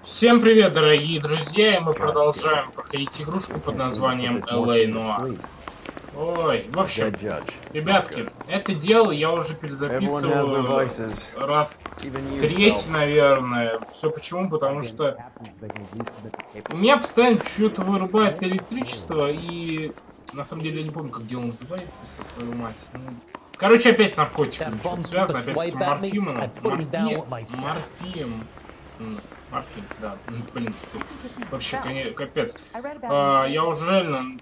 Всем привет, дорогие друзья, и мы продолжаем проходить игрушку под названием LA Noir. Ой, в общем, ребятки, это дело я уже перезаписываю раз третий, наверное. Все почему? Потому что у меня постоянно что-то вырубает электричество, и на самом деле я не помню, как дело называется, твою мать. Короче, опять с наркотиками что-то связано, опять с морфином. Морфин, да. Блин, что вообще, капец. Я уже реально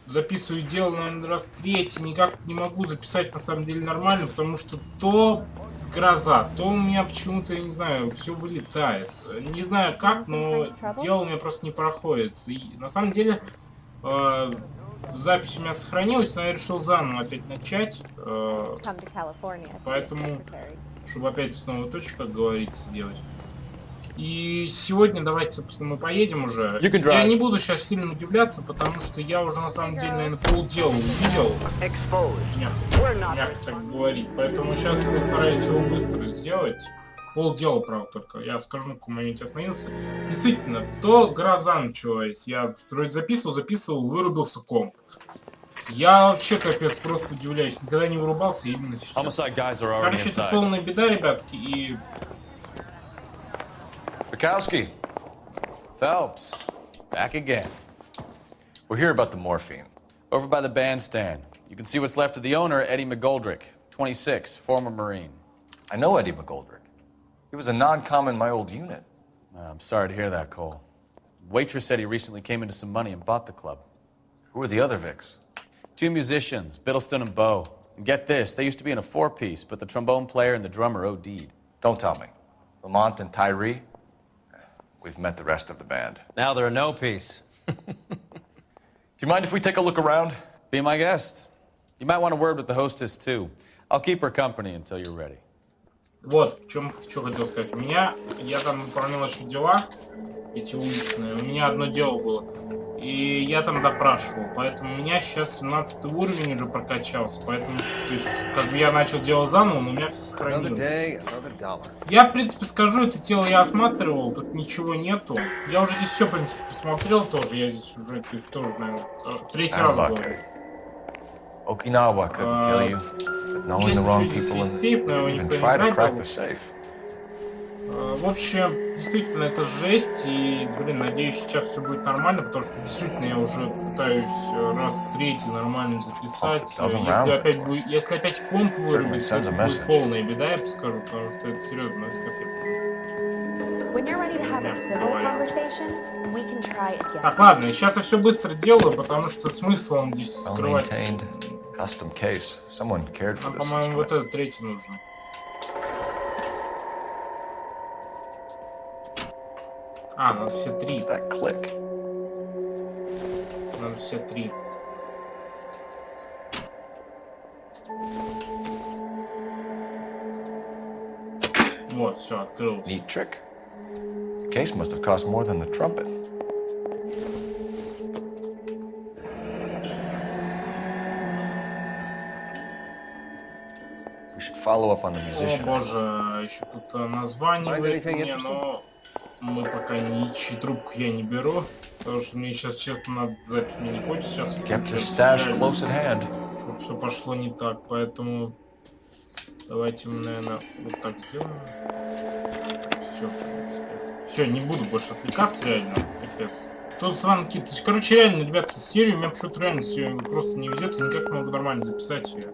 записываю дело, наверное, раз третий, никак не могу записать на самом деле нормально, потому что то гроза, то у меня почему-то, я не знаю, все вылетает. Не знаю как, но дело у меня просто не проходит. И на самом деле запись у меня сохранилась, но я решил заново опять начать. Поэтому, чтобы опять снова точку, как говорится, делать. И сегодня давайте, собственно, мы поедем уже. Я не буду сейчас сильно удивляться, потому что я уже на самом деле, наверное, полдела увидел. Мягко так говорить. Поэтому сейчас я постараюсь его быстро сделать. Полдела, правда, только. Я скажу, на каком моменте остановился. Действительно, то гроза началась. Я вроде записывал, вырубился комп. Я вообще, капец, просто удивляюсь. Никогда не вырубался именно сейчас. Короче, это полная беда, ребятки, и... Bukowski. Phelps. Back again. We're here about the morphine. Over by the bandstand. You can see what's left of the owner, Eddie McGoldrick, 26, former Marine. I know Eddie McGoldrick. He was a non-com in my old unit. I'm sorry to hear that, Cole. Waitress said he recently came into some money and bought the club. Who are the other Vics? Two musicians, Biddleston and Bo. And get this, they used to be in a four-piece, but the trombone player and the drummer OD'd. Don't tell me. Lamont and Tyree? We've met the rest of the band. Now they're a no-piece. Do you mind if we take a look around? Be my guest. You might want a word with the hostess, too. I'll keep her company until you're ready. Вот, что хотел сказать. Я там выполнял еще дела, эти уличные. У меня одно дело было. И я там допрашивал. Поэтому у меня сейчас 17 уровень уже прокачался. Поэтому, то есть, как бы я начал дело заново, но у меня все сохранилось. Я, в принципе, скажу, это тело я осматривал, тут ничего нету. Я уже здесь все, в принципе, посмотрел тоже. Я здесь уже, то есть, тоже, наверное, третий раз говорю. Okinawa couldn't kill you, but knowing the wrong people and try to crack the safe. В общем, действительно, это жесть, и, блин, надеюсь, сейчас все будет нормально, потому что, действительно, я уже пытаюсь раз третий нормально записать. Если опять комп вырубится, это будет полная беда, я бы скажу, потому что это серьезно, это капец. Так, ладно, сейчас я все быстро делаю, потому что смысл он здесь скрывать. Нам, по-моему, вот этот третий нужен. А, надо все три. Надо все три. Вот, все, открылось. Neat trick. The case must have cost more than the trumpet. We should follow up on the musician. О боже, еще тут название мне, но мы пока ничью трубку я не беру, потому что мне сейчас, честно, надо запись, мне не хочется сейчас. Kept his stash close at hand. Чтобы все пошло не так, поэтому давайте мы, наверное, вот так сделаем. Все, в принципе. Все, не буду больше отвлекаться, реально, капец. Тут звонки, то есть, короче, реально, ребятки, серию у меня почему-то реально все просто не ведет, я никак не могу нормально записать ее.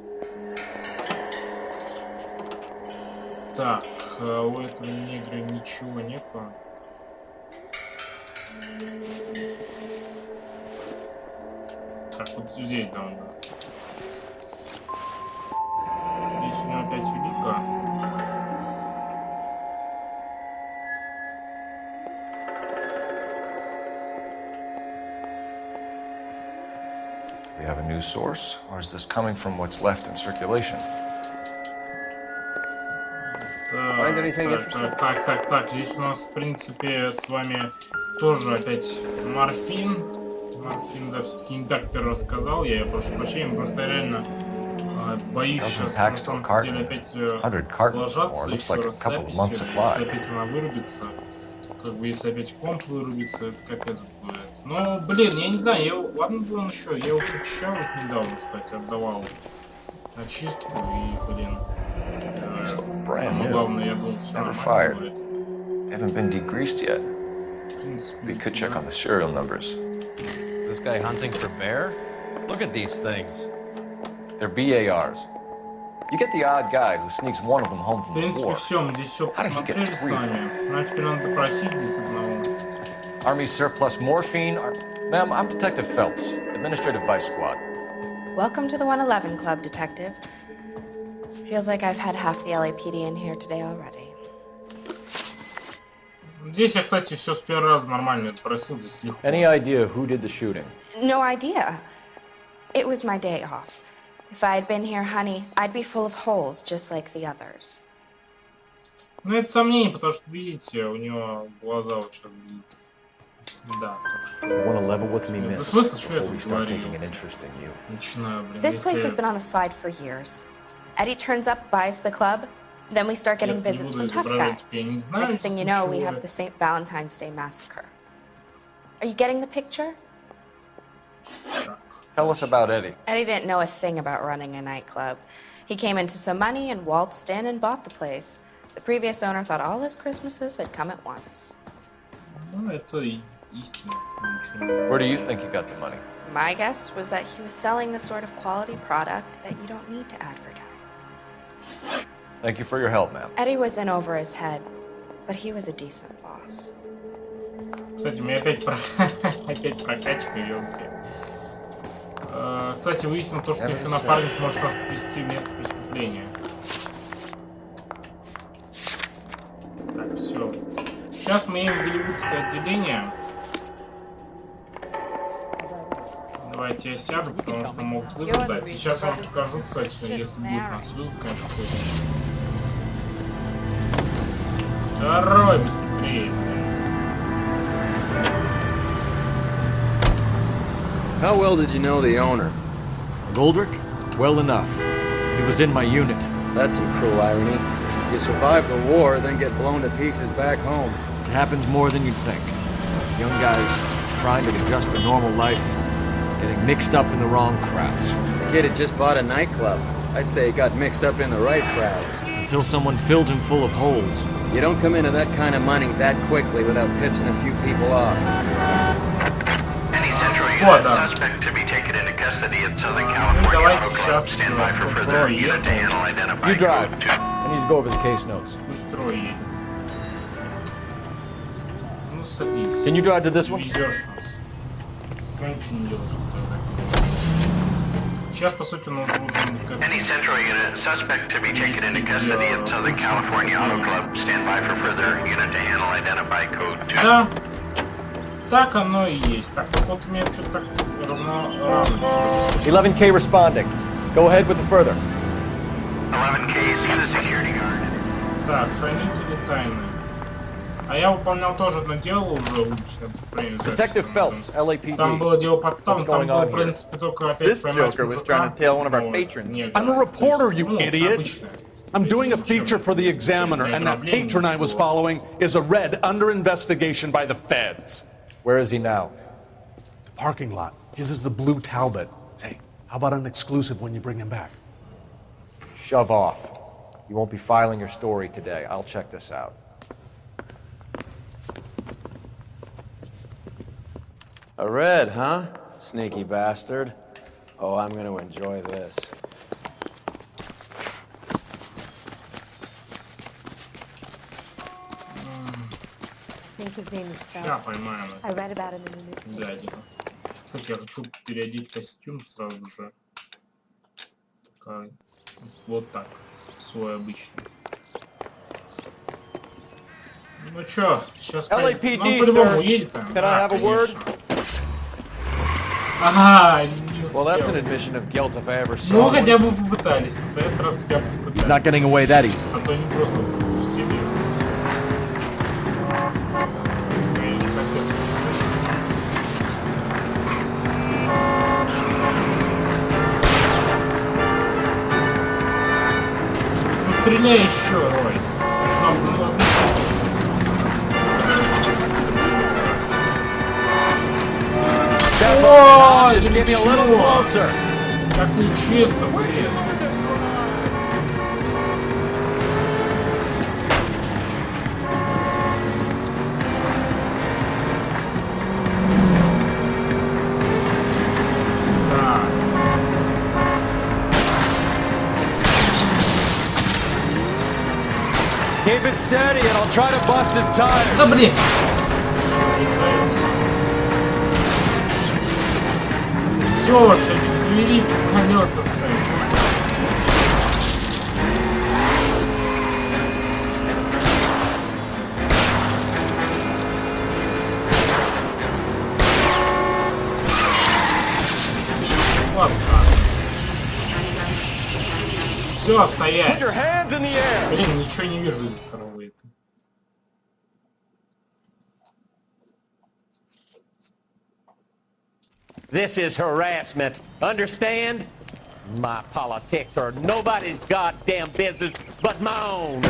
Так, у этого негра ничего нету. Так, вот здесь надо. Здесь у него опять улика. Do we have a new source, or is this coming from what's left in circulation? Так, здесь у нас, в принципе, с вами тоже опять морфин. Морфин, да, все-таки не так первый раз сказал, я прошу прощения, просто реально боюсь сейчас, на самом деле, опять ложаться и все рассыпать, опять она вырубится. Как бы если опять комп вырубится, это капец будет. Но, блин, я не знаю, ладно бы он еще, я его почищал вот недавно, кстати, отдавал очистку и, блин. Самое главное, я думал, все нормально будет. Haven't been degreased yet. We could check on the serial numbers. Is this guy hunting for bear? Look at these things. They're BARs. You get the odd guy who sneaks one of them home В from the принципе, war. все, мы здесь все посмотрели сами. Ну, а теперь надо допросить здесь одного. Army surplus morphine. Ma'am, I'm Detective Phelps, Administrative Vice Squad. Welcome to the 111 Club, Detective. Feels like I've had half the LAPD in here today already. Здесь я, кстати, все с первого раза нормально допросил, здесь легко. Any idea who did the shooting? No idea. It was my day off. If I had been here, honey, I'd be full of holes, just like the others. Ну, это сомнение, потому что, видите, у него глаза вот сейчас... Да, так что... You want to level with me, Да miss, смысл, что я before we тут start говорил? taking an interest in you. Начинаю, блин. This place если- has been on the slide for years. Eddie turns up, buys the club, then we start getting Я не visits буду from tough изображать, guys. я не знаю, Next thing you know, we ничего. have the St. Valentine's Day massacre. Are you getting the picture? Так. Tell us about Eddie. Eddie didn't know a thing about running a nightclub. He came into some money and waltzed in and bought the place. The previous owner thought all his Christmases had come at once. Ну, это истина. Ничего. Where do you think you got the money? My guess was that he was selling the sort of quality product that you don't need to advertise. Thank you for your help, ma'am. Eddie was in over his head, but he was a decent boss. Кстати, мы опять опять прокачка, ёлки. Кстати, выяснил то, что еще напарник может нас отвезти в место преступления. Так, все. Сейчас мы едем в голливудское отделение. Давайте я сяду, потому что могут вызов дать. Сейчас вам покажу, кстати, если будет нас вызов, конечно, какой-то. Второй быстрее. How well did you know the owner? Goldrick? Well enough. He was in my unit. That's some cruel irony. You survive the war, then get blown to pieces back home. It happens more than you'd think. Young guys trying to adjust to normal life, getting mixed up in the wrong crowds. The kid had just bought a nightclub. I'd say he got mixed up in the right crowds. Until someone filled him full of holes. You don't come into that kind of money that quickly without pissing a few people off. Any central Вот, unit да. suspect to be taken into custody at Southern Ну, California давайте Auto сейчас, Club. Stand by for чтобы further Трой unit to ехал. handle identify You drive. code 2. I need to go over the case notes. Пусть Трой едет. Ну, садись. Can you drive to this one? Везешь нас. Ну, ничего не делаешь. Сейчас, по сути, он должен как... Any central unit suspect to be taken into custody at Southern California Auto Club. Stand by for further unit to handle identify code 2. Да, так оно и есть. Так, вот у меня что-то так рано. 11K responding. Go ahead with the further. 11K, see the security guard. Так, хранители тайны. А я выполнял тоже одно дело уже уличное преступление. Detective Phelps, LAPD. Там было дело подставно, What's там going было, on в here? принципе, только опять This поймать joker was мужика. trying to tail one of our Ну, patrons. нет, I'm a reporter, you ну, idiot. обычное. I'm doing a Ничего. feature for the Examiner, and that patron I was following is a red under investigation by the feds. Where is he now? Parking lot. His is the blue Talbot. Say, how about an exclusive when you bring him back? Shove off. You won't be filing your story today. I'll check this out. A red, huh? Sneaky bastard. Oh, I'm gonna enjoy this. I think his name is Ща Phil. поймаем. I read about him in the newspaper. Гадина. Кстати, я хочу переодеть костюм сразу же. Так, вот так. Свой обычный. Ну чё, сейчас LAPD, ну, по-любому sir. уедет там. Can Да, I have a word? конечно. Ага, не Well, that's an успел. admission of guilt if I ever saw Ну, one. хотя бы попытались. Вот этот раз хотя бы попытались. Not getting away that easily. А то не просто пропустили. Конечно, капец. Ну, стреляй еще, Рой. Ну, О, Just give me a little closer. как нечестно, блин. Keep it steady and I'll try to bust his tires. Да блин! Все же, без двери, без колес оставить. Ладно. Все, стоять. Блин, ничего не вижу из второго этого. This is harassment. Understand? My politics are nobody's goddamn business but my own.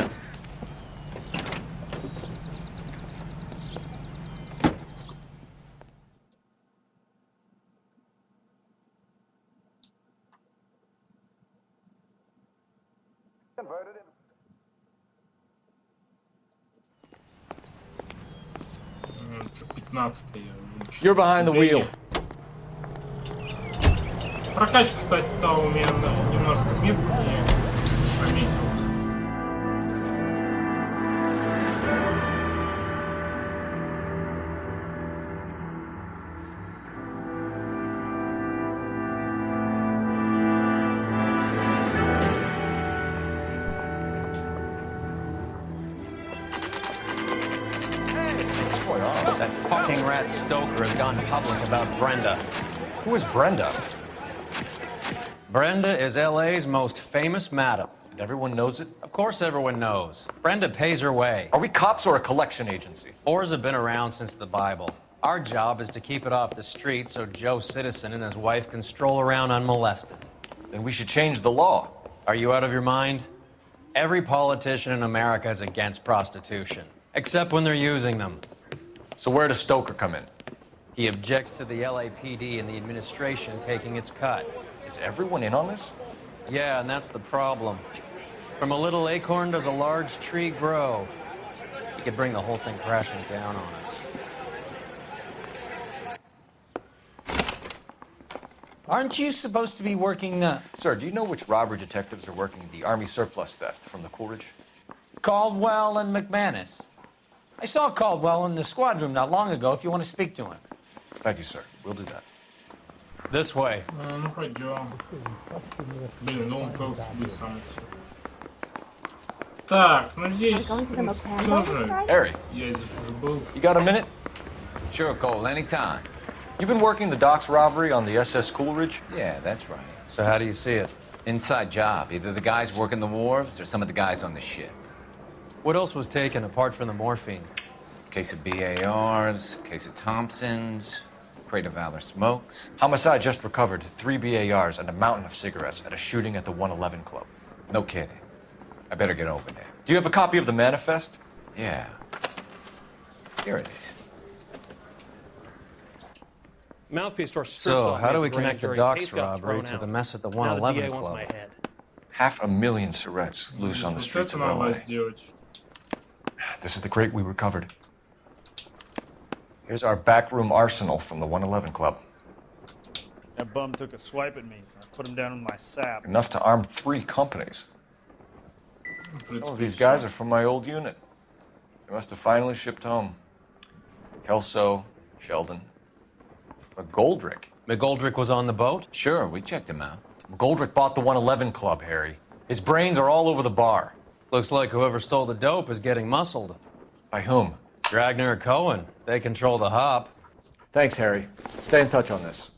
You're behind the wheel. Прокачка, кстати, стала у меня немножко медленнее. Заметил. That fucking rat Stoker has gone public about Brenda. Who is Brenda? Brenda is LA's most famous madam. And everyone knows it? Of course everyone knows. Brenda pays her way. Are we cops or a collection agency? Whores have been around since the Bible. Our job is to keep it off the street so Joe Citizen and his wife can stroll around unmolested. Then we should change the law. Are you out of your mind? Every politician in America is against prostitution, except when they're using them. So where does Stoker come in? He objects to the LAPD and the administration taking its cut. Is everyone in on this? Yeah, and that's the problem. From a little acorn does a large tree grow. He could bring the whole thing crashing down on us. Aren't you supposed to be working Sir, do you know which robbery detectives are working the Army surplus theft from the Coolidge? Caldwell and McManus? I saw Caldwell in the squad room not long ago if you want to speak to him. Thank you, sir. We'll do that. This way. Ну, пойдем. Блин, ну он Фелпс будет сам. Так, ну здесь тоже. Harry, Я здесь уже был. you got a minute? Sure, Cole, anytime. You've been working the docks robbery on the SS Coolidge? Yeah, that's right. So how do you see it? Inside job. Either the guys working the wharves or some of the guys on the ship. What else was taken apart from the morphine? Case of BARs, case of Thompsons, crate of Valor smokes. Homicide just recovered 3 BARs and a mountain of cigarettes at a shooting at the 111 Club. No kidding. I better get over there. Do you have a copy of the manifest? Yeah. Here it is. So, how do we connect the docks robbery to the mess at the 111 Club? 500,000 cigarettes loose on the streets of LA. This is the crate we recovered. Here's our backroom arsenal from the 111 Club. That bum took a swipe at me, so I put him down in my sap. Enough to arm 3 companies. Some of these guys are from my old unit. They must have finally shipped home. Kelso, Sheldon, McGoldrick. McGoldrick was on the boat? Sure, we checked him out. McGoldrick bought the 111 Club, Harry. His brains are all over the bar. Looks like whoever stole the dope is getting muscled. By whom? Dragner or Cohen. They control the hop. Thanks, Harry. Stay in touch on this.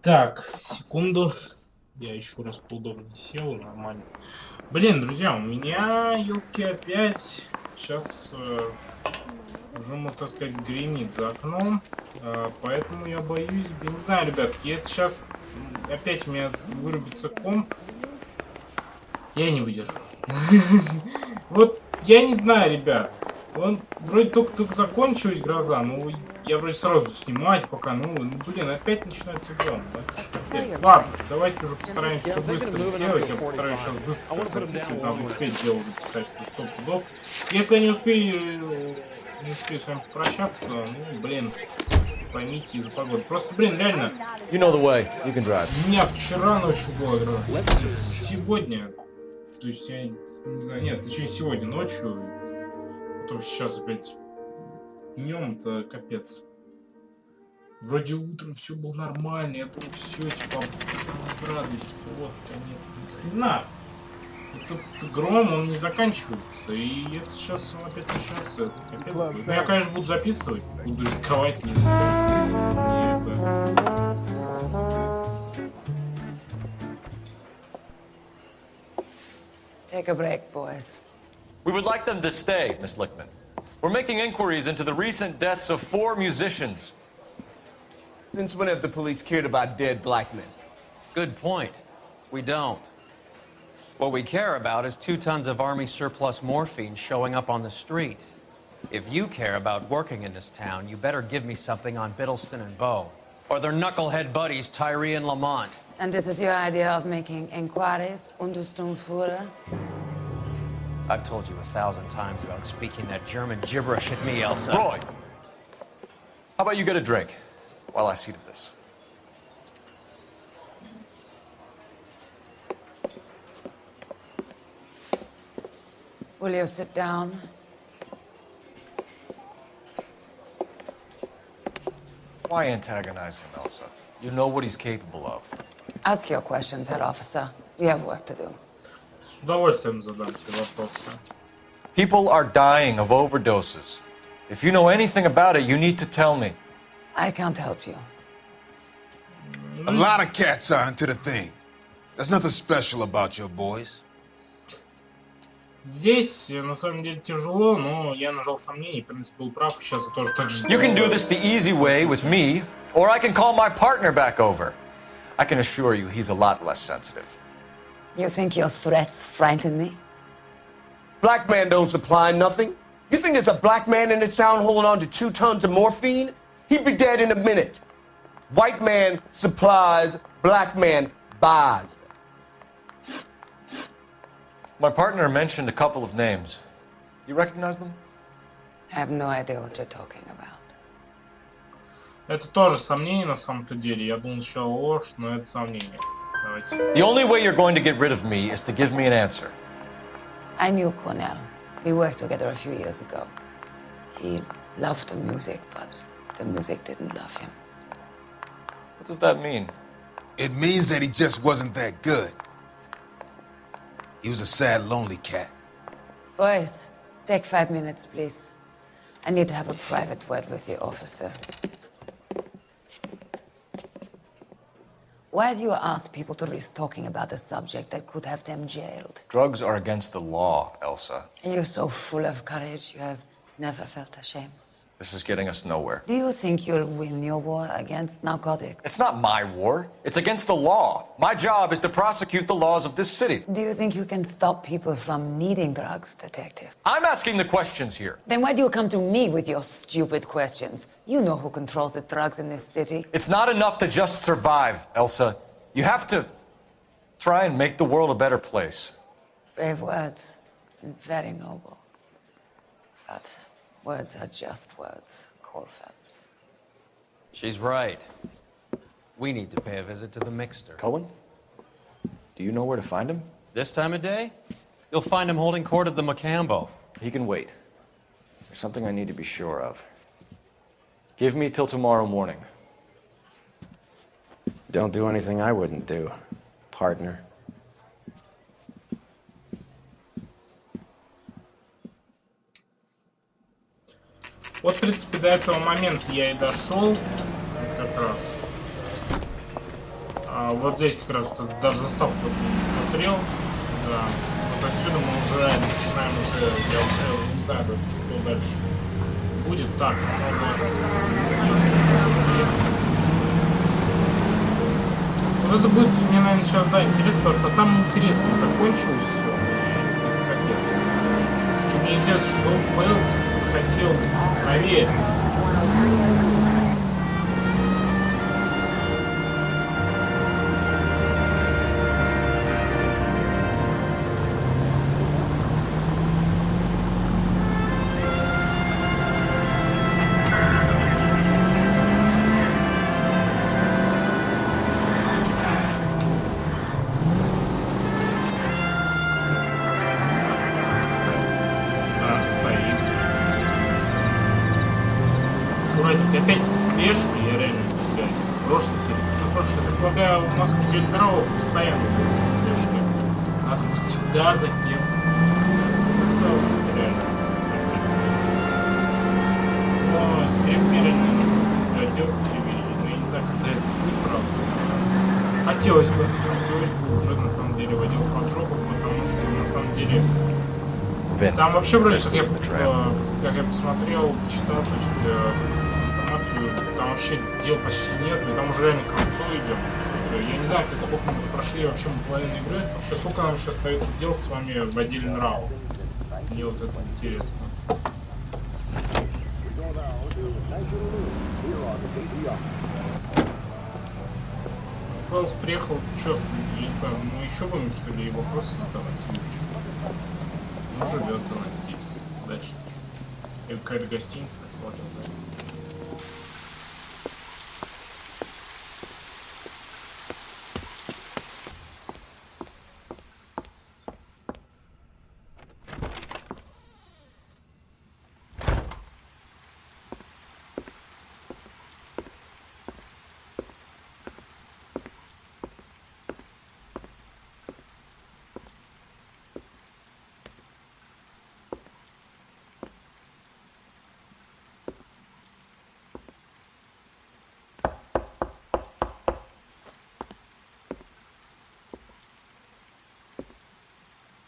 Так, секунду. Я еще раз поудобнее сел, нормально. Блин, друзья, у меня, ёлки, опять сейчас уже, можно так сказать, гремит за окном. Поэтому я боюсь, не знаю, ребятки, если сейчас опять у меня вырубится комп, я не выдержу. Вот, я не знаю, ребят. Он вроде только закончилась гроза, ну я вроде сразу снимать пока, ну блин, опять начинается дом. Ладно, давайте уже постараемся все быстро сделать. Я постараюсь сейчас быстро записывать, надо успеть дело записать 100 пудов. Если я не успею с вами попрощаться, ну блин, поймите из-за погоды. Просто, блин, реально. You know the way. You can drive. У меня вчера ночью была гроза. Сегодня, то есть я не знаю, нет, точнее сегодня ночью. Потом сейчас опять днем-то капец. Вроде утром все было нормально, я думаю, все, типа, радуюсь, вот, конец. На! Этот гром, он не заканчивается, и если сейчас он опять начнется, это капец будет. Ну, я, конечно, буду записывать, буду рисковать, не это... Take a break, boys. We would like them to stay, Miss Lickman. We're making inquiries into the recent deaths of 4 musicians. Since when have the police cared about dead black men? Good point. We don't. What we care about is 2 tons of Army surplus morphine showing up on the street. If you care about working in this town, you better give me something on Biddleston and Bow, or their knucklehead buddies Tyree and Lamont. And this is your idea of making inquiries, Untersturmführer? I've told you 1,000 times about speaking that German gibberish at me, Elsa. Roy, how about you get a drink while I see to this? Will you sit down? Why antagonize him, Elsa? You know what he's capable of. Ask your questions, head officer. We have work to do. С удовольствием задам тебе вопросы. People are dying of overdoses. If you know anything about it, you need to tell me. I can't help you. A lot of cats are into the thing. There's nothing special about your boys. Здесь, на самом деле, тяжело, но я нажал сомнений, в принципе, был прав, сейчас я тоже так же You can do this the easy way with me, or I can call my partner back over. I can assure you he's a lot less sensitive. You think your threats frighten me? Black man don't supply nothing. You think there's a black man in this town holding on to 2 tons of morphine? He'd be dead in a minute. White man supplies, black man buys. My partner mentioned a couple of names. You recognize them? I have no idea what you're talking about. Это тоже сомнение на самом-то деле. Я думал сначала ложь, но это сомнение. Давайте. The only way you're going to get rid of me is to give me an answer. I knew Cornell. We worked together a few years ago. He loved the music, but the music didn't love him. What does that mean? It means that he just wasn't that good. He was a sad, lonely cat. Boys, take 5 minutes, please. I need to have a private word with the officer. Why do you ask people to risk talking about a subject that could have them jailed? Drugs are against the law, Elsa. You're so full of courage, you have never felt ashamed. This is getting us nowhere. Do you think you'll win your war against narcotics? It's not my war. It's against the law. My job is to prosecute the laws of this city. Do you think you can stop people from needing drugs, detective? I'm asking the questions here. Then why do you come to me with your stupid questions? You know who controls the drugs in this city. It's not enough to just survive, Elsa. You have to try and make the world a better place. Brave words, and very noble. But words are just words, Coul Felps. She's right. We need to pay a visit to the Mixter. Cohen? Do you know where to find him? This time of day? You'll find him holding court at the Macambo. He can wait. There's something I need to be sure of. Give me till tomorrow morning. Don't do anything I wouldn't do, partner. Вот, в принципе, до этого момента я и дошел, как раз. Вот здесь как раз даже заставку смотрел, да. Вот отсюда мы уже начинаем я уже не знаю даже, что дальше будет. Так, вот это будет мне, наверное, сейчас, да, интересно, потому что самое интересное закончилось все. Капец. Мне интересно, что Фелпс хотел проверить. Опять слежка, я реально блядь, прошлый серии. Что прошлый? Я предлагаю, у нас в игроку постоянно будет слежка. Надо вот сюда затем. Реально. Но скрипки реально нужно делать перевели. Но я не знаю, когда это будет, правда. Хотелось бы уже на самом деле водил под жопу, потому что на самом деле там вообще вроде как я посмотрел, читал, то есть там вообще дел почти нет, и там уже реально к концу идем. Я не знаю, кстати, сколько мы уже прошли вообще половину игры. Вообще, сколько нам еще остается дел с вами в отдельный раунд. Мне вот это интересно. Фелпс приехал, что, я не понимаю, мы еще будем, что ли, вопросы задавать следующие? Ну, живет она здесь. Дальше. Это какая-то гостиница, как ладно, да.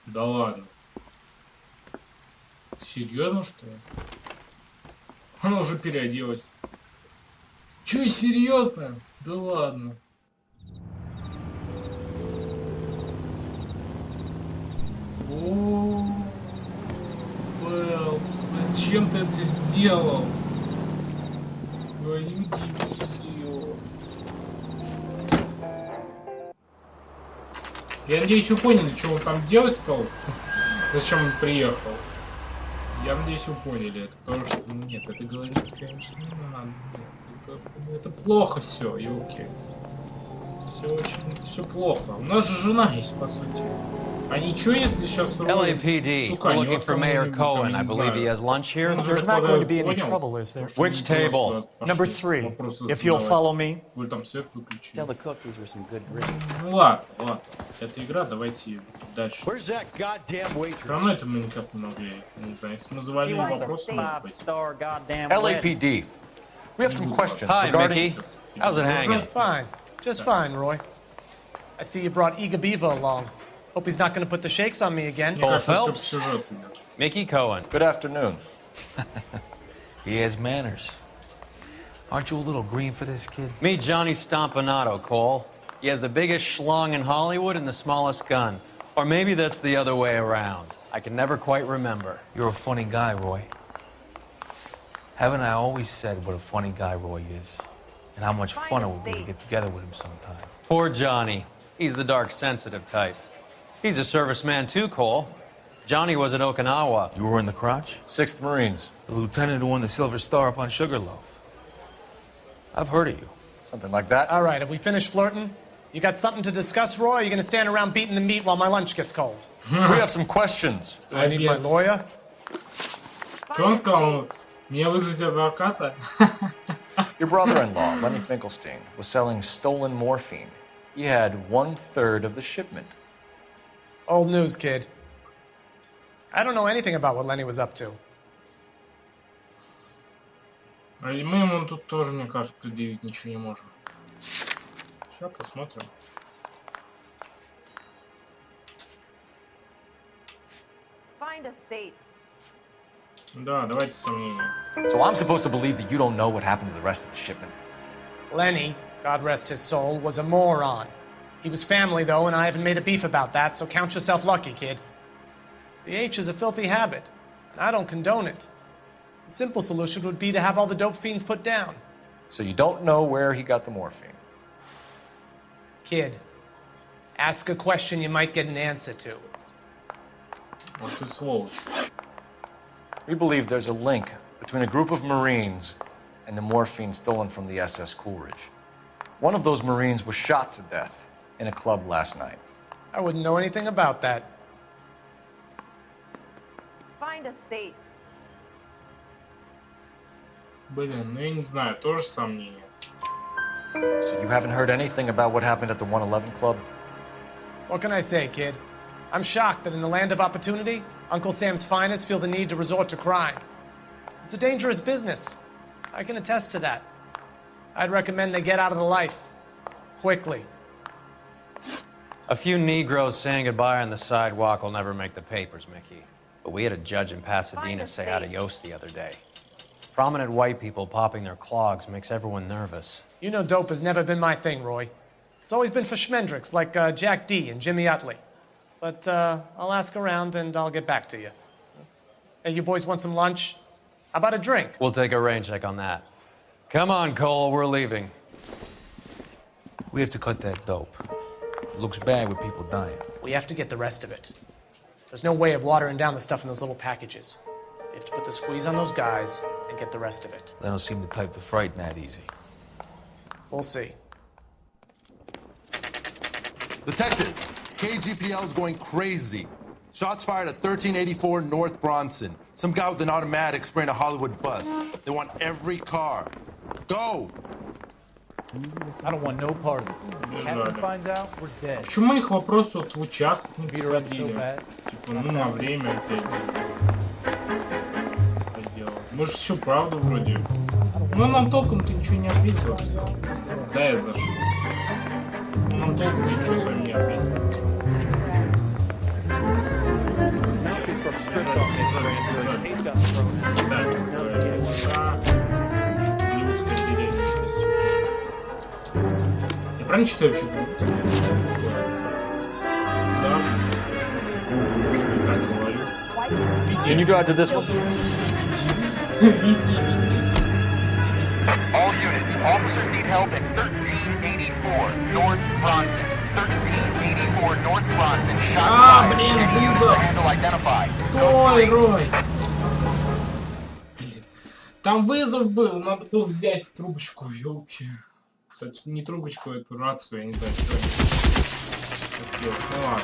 Да ладно. Серьезно, что ли? Она уже переоделась. Чё, серьезно? Да ладно. О, Фелпс, зачем ты это сделал? Твою дивизию. Я надеюсь, вы поняли, что он там делать стал? Зачем он приехал? Я надеюсь, вы поняли это, потому что нет, это говорить, конечно, не надо. Нет, это плохо все, елки. Все плохо. У нас же жена есть, по сути. А ничего, если сейчас... LAPD, looking for Mayor Cohen. I believe he has lunch here. There's not going to be any trouble, is there? Which table? Number 3, if you'll follow me. Tell the cook these were some good grits. Ну ладно. Это игра, давайте дальше. Все равно это мы никак не могли. Не знаю, если мы завалили вопросы, может быть. LAPD. We have some questions. Hi, Mickey. How's it hanging? Fine. Just fine, Roy. I see you brought Iga Beaver along. Hope he's not going to put the shakes on me again. Coul Felps. Mickey Cohen. Good afternoon. He has manners. Aren't you a little green for this kid? Meet Johnny Stompanato, Cole. He has the biggest schlong in Hollywood and the smallest gun. Or maybe that's the other way around. I can never quite remember. You're a funny guy, Roy. Haven't I always said what a funny guy Roy is? And how much fun it would be to get together with him sometime. Poor Johnny. He's the dark, sensitive type. He's a serviceman too, Cole. Johnny was at Okinawa. You were in the crotch? 6th Marines. The lieutenant who won the Silver Star up on Sugarloaf. I've heard of you. Something like that. All right, have we finished flirting? You got something to discuss, Roy, or are you going to stand around beating the meat while my lunch gets cold? We have some questions. Do I need my lawyer? Что он сказал? Мне вызвать адвоката? Your brother-in-law, Lenny Finkelstein, was selling stolen morphine. He had 1/3 of the shipment. Old news, kid. I don't know anything about what Lenny was up to. А мы ему тут тоже, мне кажется, предъявить ничего не можем. Сейчас посмотрим. Find a seat. Да, давайте сомнения. So I'm supposed to believe that you don't know what happened to the rest of the shipment? Lenny, God rest his soul, was a moron. He was family, though, and I haven't made a beef about that, so count yourself lucky, kid. The H is a filthy habit, and I don't condone it. The simple solution would be to have all the dope fiends put down. So you don't know where he got the morphine? Kid, ask a question you might get an answer to. What's this wall? We believe there's a link between a group of Marines and the morphine stolen from the SS Coolidge. One of those Marines was shot to death in a club last night. I wouldn't know anything about that. Find a seat. Блин, ну я не знаю, тоже сомнение. So you haven't heard anything about what happened at the 111 Club? What can I say, kid? I'm shocked that in the land of opportunity, Uncle Sam's finest feel the need to resort to crime. It's a dangerous business. I can attest to that. I'd recommend they get out of the life. Quickly. A few Negroes saying goodbye on the sidewalk will never make the papers, Mickey. But we had a judge in Pasadena say adios the other day. Prominent white people popping their clogs makes everyone nervous. You know dope has never been my thing, Roy. It's always been for schmendricks like Jack D and Jimmy Utley. But I'll ask around and I'll get back to you. Hey, you boys want some lunch? How about a drink? We'll take a rain check on that. Come on, Cole, we're leaving. We have to cut that dope. It looks bad with people dying. We have to get the rest of it. There's no way of watering down the stuff in those little packages. You have to put the squeeze on those guys and get the rest of it. They don't seem the type to frighten that easy. We'll see. Detectives, KGPL's going crazy. Shots fired at 1384 North Bronson. Some guy with an automatic spraying a Hollywood bus. They want every car. Go! I don't want no part of it. Captain finds out, we're dead. Почему их вопрос вот в участок не посадили? Типа, ну на время опять. Мы же всю правду вроде. Ну нам толком-то ничего не ответил. Да, я зашел. Ну нам толком-то ничего с вами не ответил. Я правильно читаю вообще? Да. Что я так говорю? Can you drive to this one? All units, officers need help at 1384 North Bronson. 1384 North Bronson. Shot fired. Any units to handle identified. Стой, Рой! Там вызов был, надо было взять трубочку, ёлки. Кстати, не трубочку, эту рацию, я не знаю, что это делать. Ну ладно.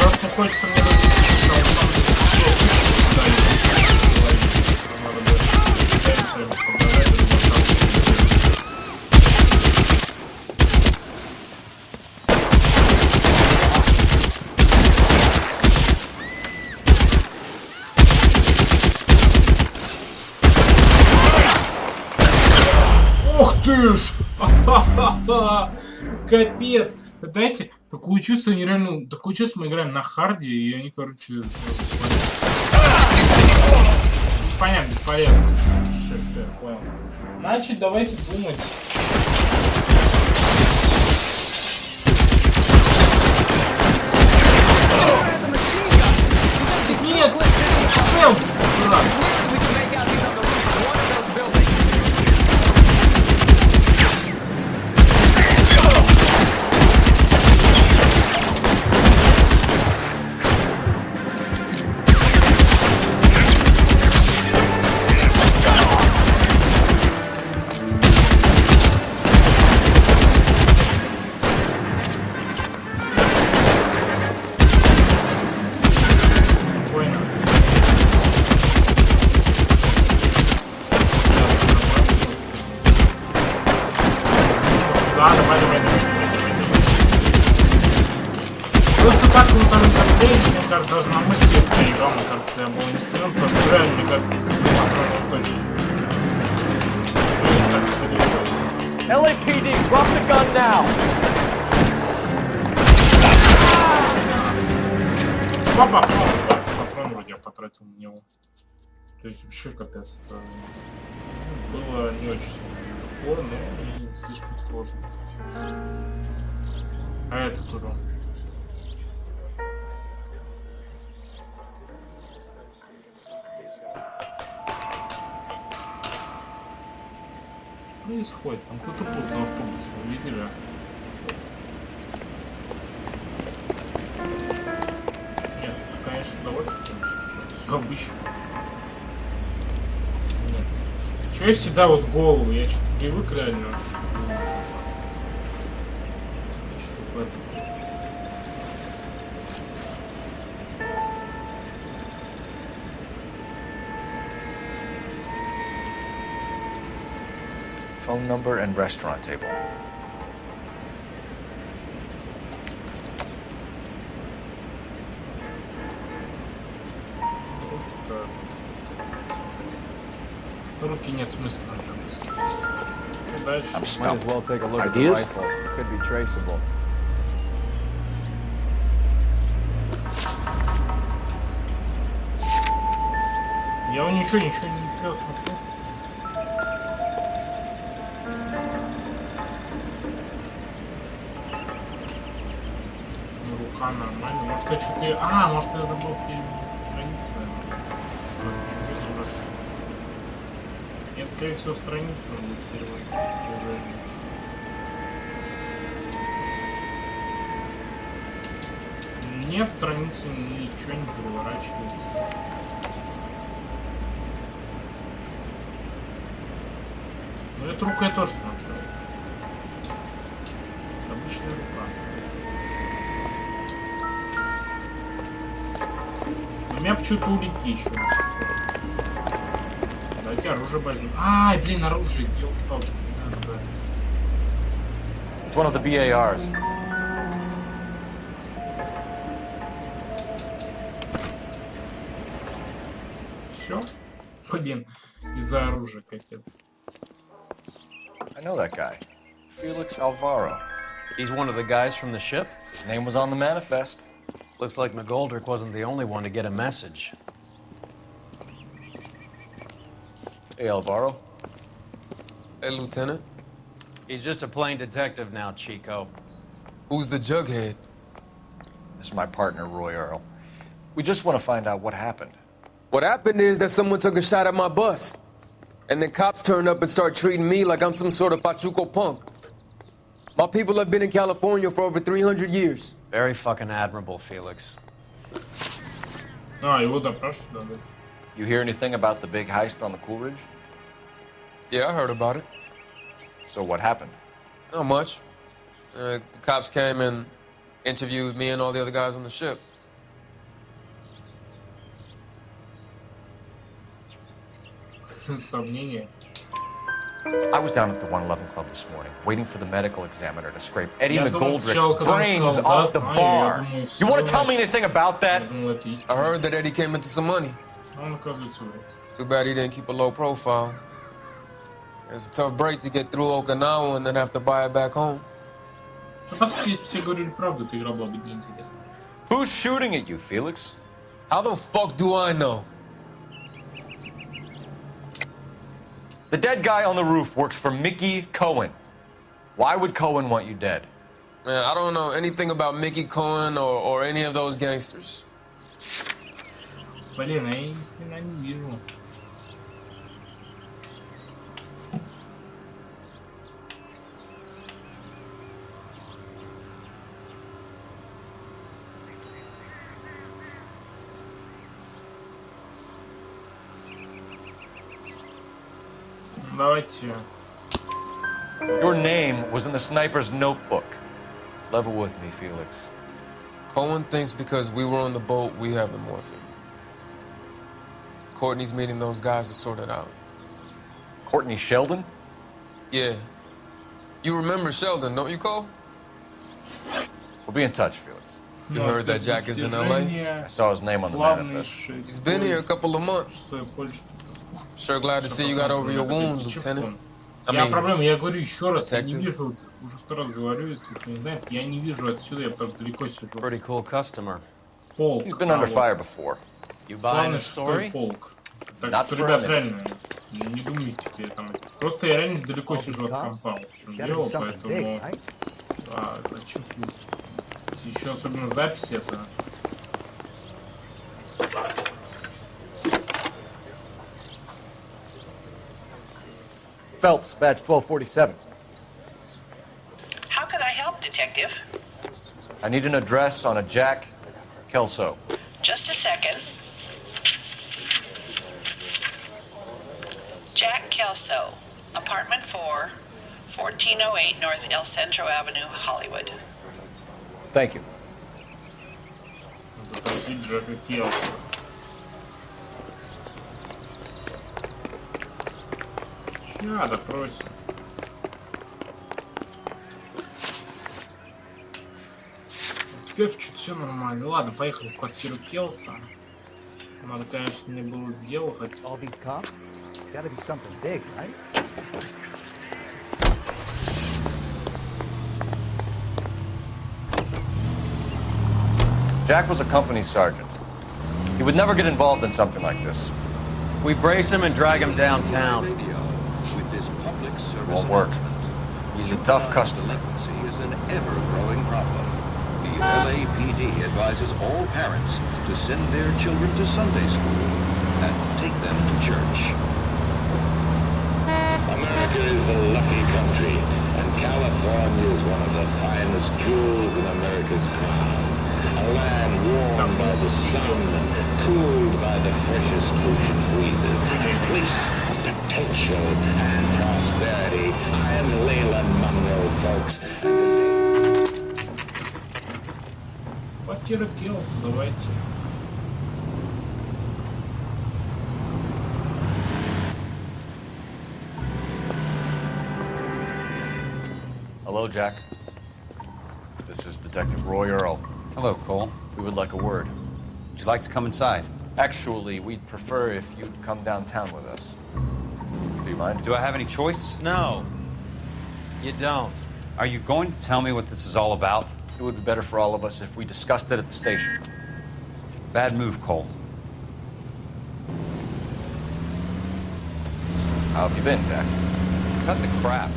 Просто хочется мне Ох ты ж! Капец! Знаете, такое чувство нереально... Такое чувство мы играем на харде, и они, короче... Понятно, бесполезно. Шеф, понял. Значит, давайте думать. Нет! Фелпс! Дурак! Просто так мы там интерфейс, мне кажется, даже на мышке я играл, мне кажется, я был не стрелен, потому что реально, мне кажется, с этим патроном точно. LAPD, drop the gun now! Патрон вроде я потратил на него. То есть вообще капец. Было не очень упорно, но не слишком сложно. А это туда. происходит? Там кто-то был за автобусом, видели? Нет, это, конечно, довольно-таки все обычно. Нет. Чё я всегда вот голову? Я что-то привык реально. Что-то в этом. Phone number and restaurant table. Руки нет смысла на этом искать. Что дальше? Might as well take a look at the rifle. It could be traceable. Я ничего не сделал, смотрите. Рука нормально. Может, я что-то... А, может, я забыл страницу, наверное. Я, скорее всего, страницу надо переводить. Нет, страницы ничего не переворачивается. Ну, эту руку я тоже смотрел. Обычная рука. У меня почему-то улики еще. Давайте оружие возьмем. Ай, блин, оружие. It's one of the BARs. Все? Блин, из-за оружия, капец. I know that guy. Felix Alvaro. He's one of the guys from the ship? His name was on the manifest. Looks like McGoldrick wasn't the only one to get a message. Hey, Alvaro. Hey, Lieutenant. He's just a plain detective now, Chico. Who's the jughead? This is my partner, Roy Earl. We just want to find out what happened. What happened is that someone took a shot at my bus. And then cops turned up and started treating me like I'm some sort of Pachuco punk. My people have been in California for over 300 years. Very fucking admirable, Felix. Ah, его допрашивают, да. You hear anything about the big heist on the Coolidge? Yeah, I heard about it. So what happened? Not much. The cops came and interviewed me and all the other guys on the ship. Сомнения. I was down at the 111 Club this morning, waiting for the medical examiner to scrape Eddie McGoldrick's brains off the bar. You want to tell me anything about that? I heard that Eddie came into some money. Too bad he didn't keep a low profile. It was a tough break to get through Okinawa and then have to buy it back home. Who's shooting at you, Felix? How the fuck do I know? The dead guy on the roof works for Mickey Cohen. Why would Cohen want you dead? Man, I don't know anything about Mickey Cohen or any of those gangsters. Блин, я не вижу. Давайте. Your name was in the sniper's notebook. Level with me, Felix. Cohen thinks because we were on the boat, we have the morphine. Courtney's meeting those guys to sort it out. Courtney Sheldon? Yeah. You remember Sheldon, don't you, Cole? We'll be in touch, Felix. You heard that Jack is in LA? I saw his name on the manifest. He's been here a couple of months. Sure glad to see you got over your wound, Lieutenant. Я проблема, я говорю еще раз, я не вижу, уже 100 раз говорю, если кто не знает, я не вижу отсюда, я просто далеко сижу. Pretty cool customer. Полк. He's been under fire before. You buying a story? Полк. Так что, ребят, реально, не думайте там. Просто я реально далеко сижу от компа, в чем дело, поэтому... Еще особенно записи это... Phelps, badge 1247. How can I help, Detective? I need an address on a Jack Kelso. Just a second. Jack Kelso, apartment 4, 1408 North El Centro Avenue, Hollywood. Thank you. Ща, допросим. Теперь что-то все нормально. Ладно, поехали в квартиру Келса. Надо, конечно, мне было дело хоть. Jack was a company sergeant. He would never get involved in something like this. We brace him and drag him downtown. It won't work. He's a tough customer. Is an ever-growing problem. The LAPD advises all parents to send their children to Sunday school and take them to church. America is a lucky country, and California is one of the finest jewels in America's crown. A land warmed by the sun and cooled by the freshest ocean breezes. A place of potential and prosperity. I am Leyland Monroe, folks. Квартира Келса, давайте. Hello, Jack. This is Detective Roy Earl. Hello, Cole. We would like a word. Would you like to come inside? Actually, we'd prefer if you'd come downtown with us. Do you mind? Do I have any choice? No. You don't. Are you going to tell me what this is all about? It would be better for all of us if we discussed it at the station. Bad move, Cole. How have you been, Jack? Cut the crap.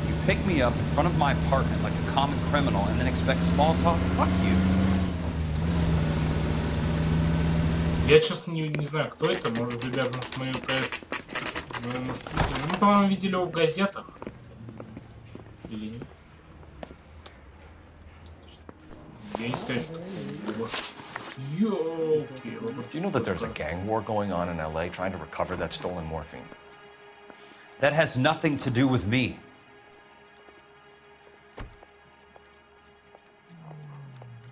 You pick me up in front of my apartment like a common criminal and then expect small talk? Fuck you. Я, честно, не знаю, кто это. Может, ребят, может, мы по-моему, видели его в газетах. Или нет? Я не скажу, что... Ёлки. Do you know that there's a gang war going on in LA trying to recover that stolen morphine? That has nothing to do with me.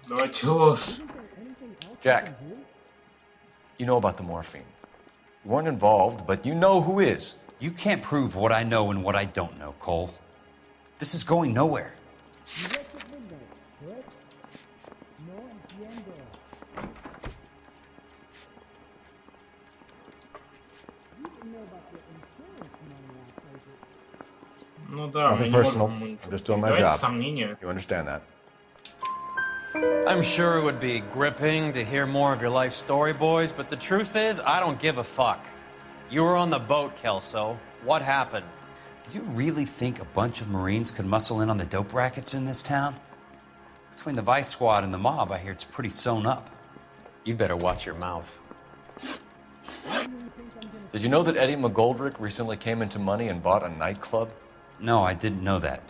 Давайте ложь. Jack, you know about the morphine. You weren't involved, but you know who is. You can't prove what I know and what I don't know, Cole. This is going nowhere. Ну да, Nothing personal. I'm just doing my job. You understand that? I'm sure it would be gripping to hear more of your life story, boys, but the truth is, I don't give a fuck. You were on the boat, Kelso. What happened? Do you really think a bunch of Marines could muscle in on the dope rackets in this town? Between the Vice Squad and the mob, I hear it's pretty sewn up. You better watch your mouth. Did you know that Eddie McGoldrick recently came into money and bought a nightclub? No, I didn't know that.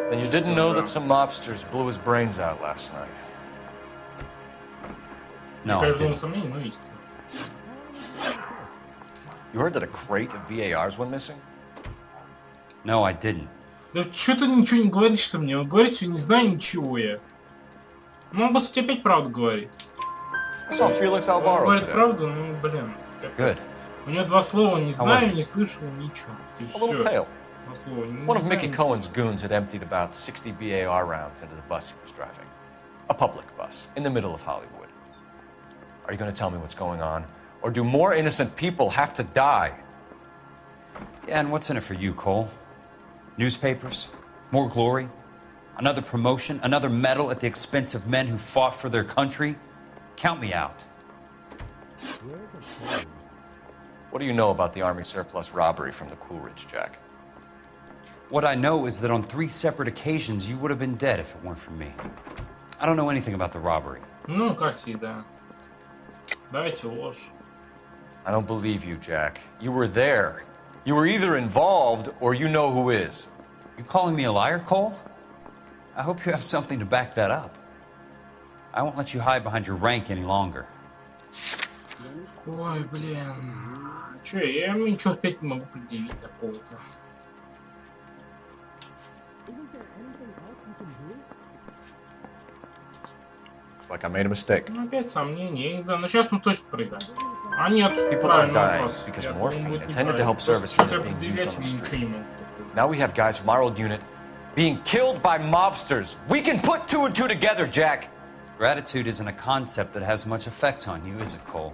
And you didn't know that some mobsters blew his brains out last night? No, I didn't. You heard that a crate of BARs went missing? No, I didn't. Да что ты ничего не говоришь-то мне? Он говорит, что не знаю ничего я. Ну, он, по сути, опять правду говорит. Он говорит правду, ну, блин. Good. У него два слова не знаю, не слышал, ничего. A little pale. One of Mickey Cohen's goons had emptied about 60 BAR rounds into the bus he was driving. A public bus, in the middle of Hollywood. Are you going to tell me what's going on? Or do more innocent people have to die? Yeah, and what's in it for you, Cole? Newspapers? More glory? Another promotion? Another medal at the expense of men who fought for their country? Count me out. What do you know about the Army surplus robbery from the Coolidge, Jack? What I know is that on 3 separate occasions, you would have been dead if it weren't for me. I don't know anything about the robbery. Ну, как всегда. Давайте ложь. I don't believe you, Jack. You were there. You were either involved or you know who is. You calling me a liar, Cole? I hope you have something to back that up. I won't let you hide behind your rank any longer. Ой, блин. Чё, я ничего опять не могу предъявить такого-то. Looks like I made a mistake. Ну, опять сомнения, я не знаю, но сейчас мы точно проиграем. А нет, People are dying because morphine intended to help servicemen is being used on the street. Now we have guys from our old unit being killed by mobsters. We can put 2 and 2 together, Jack. Gratitude isn't a concept that has much effect on you, is it, Cole?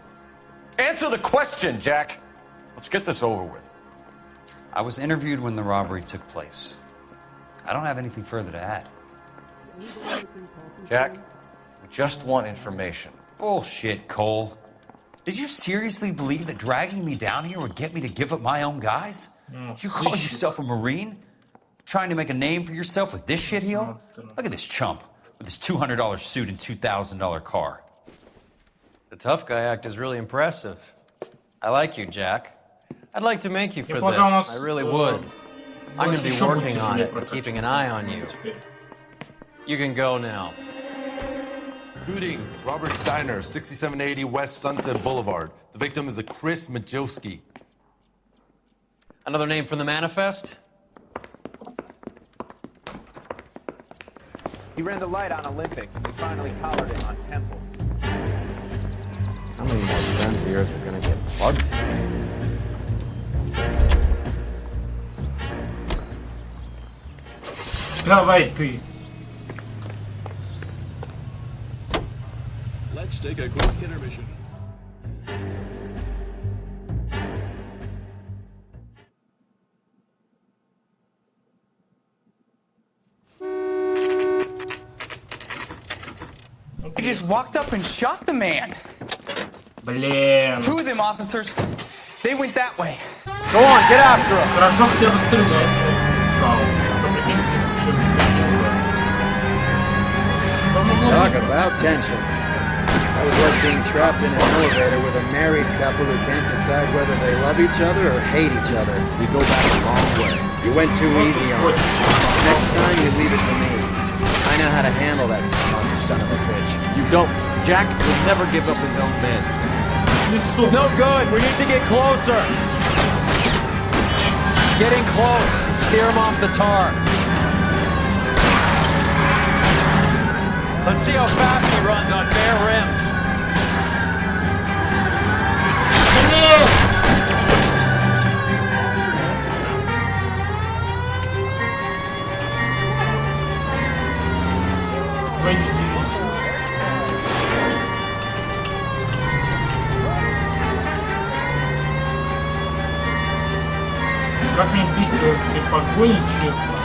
Answer the question, Jack. Let's get this over with. I was interviewed when the robbery took place. I don't have anything further to add. Jack, we just want information. Bullshit, Cole. Did you seriously believe that dragging me down here would get me to give up my own guys? You call yourself a Marine? Trying to make a name for yourself with this shitheel? Look at this chump with his $200 suit and $2,000 car. The tough guy act is really impressive. I like you, Jack. I'd like to make you for this. I really would. I'm going to be working on it, keeping an eye on you. You can go now. Shooting, Robert Steiner, 6780 West Sunset Boulevard. The victim is a Chris Majowski. Another name from the manifest? He ran the light on Olympic. We finally collared him on Temple. How many more friends of yours are gonna get plugged today? Давай ты. Let's take a quick intermission. He just walked up and shot the man. Блин. 2 of them officers, they went that way. Go on, get after him. Хорошо хотя бы стрелять стал. Прикиньте, если еще Talk about tension. That was like being trapped in an elevator with a married couple who can't decide whether they love each other or hate each other. You go back the wrong way. You went too easy on it. Next time, you leave it to me. I know how to handle that smug son of a bitch. You don't. Jack will never give up his own men. It's no good. We need to get closer. Getting close. Steer him off the tar. Let's see how fast he runs on bare rims. Как мне бесит все погони, честно.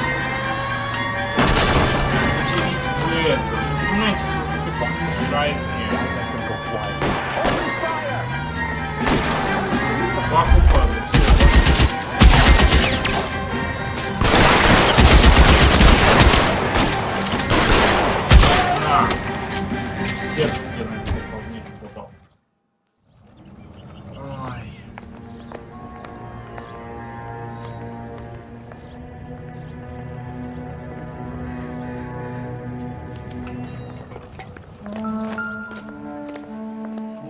Уделите вы это. Понимаете, что это мешает мне. Папу падает. На. Сердце тебе на это попал, не попал. Ой.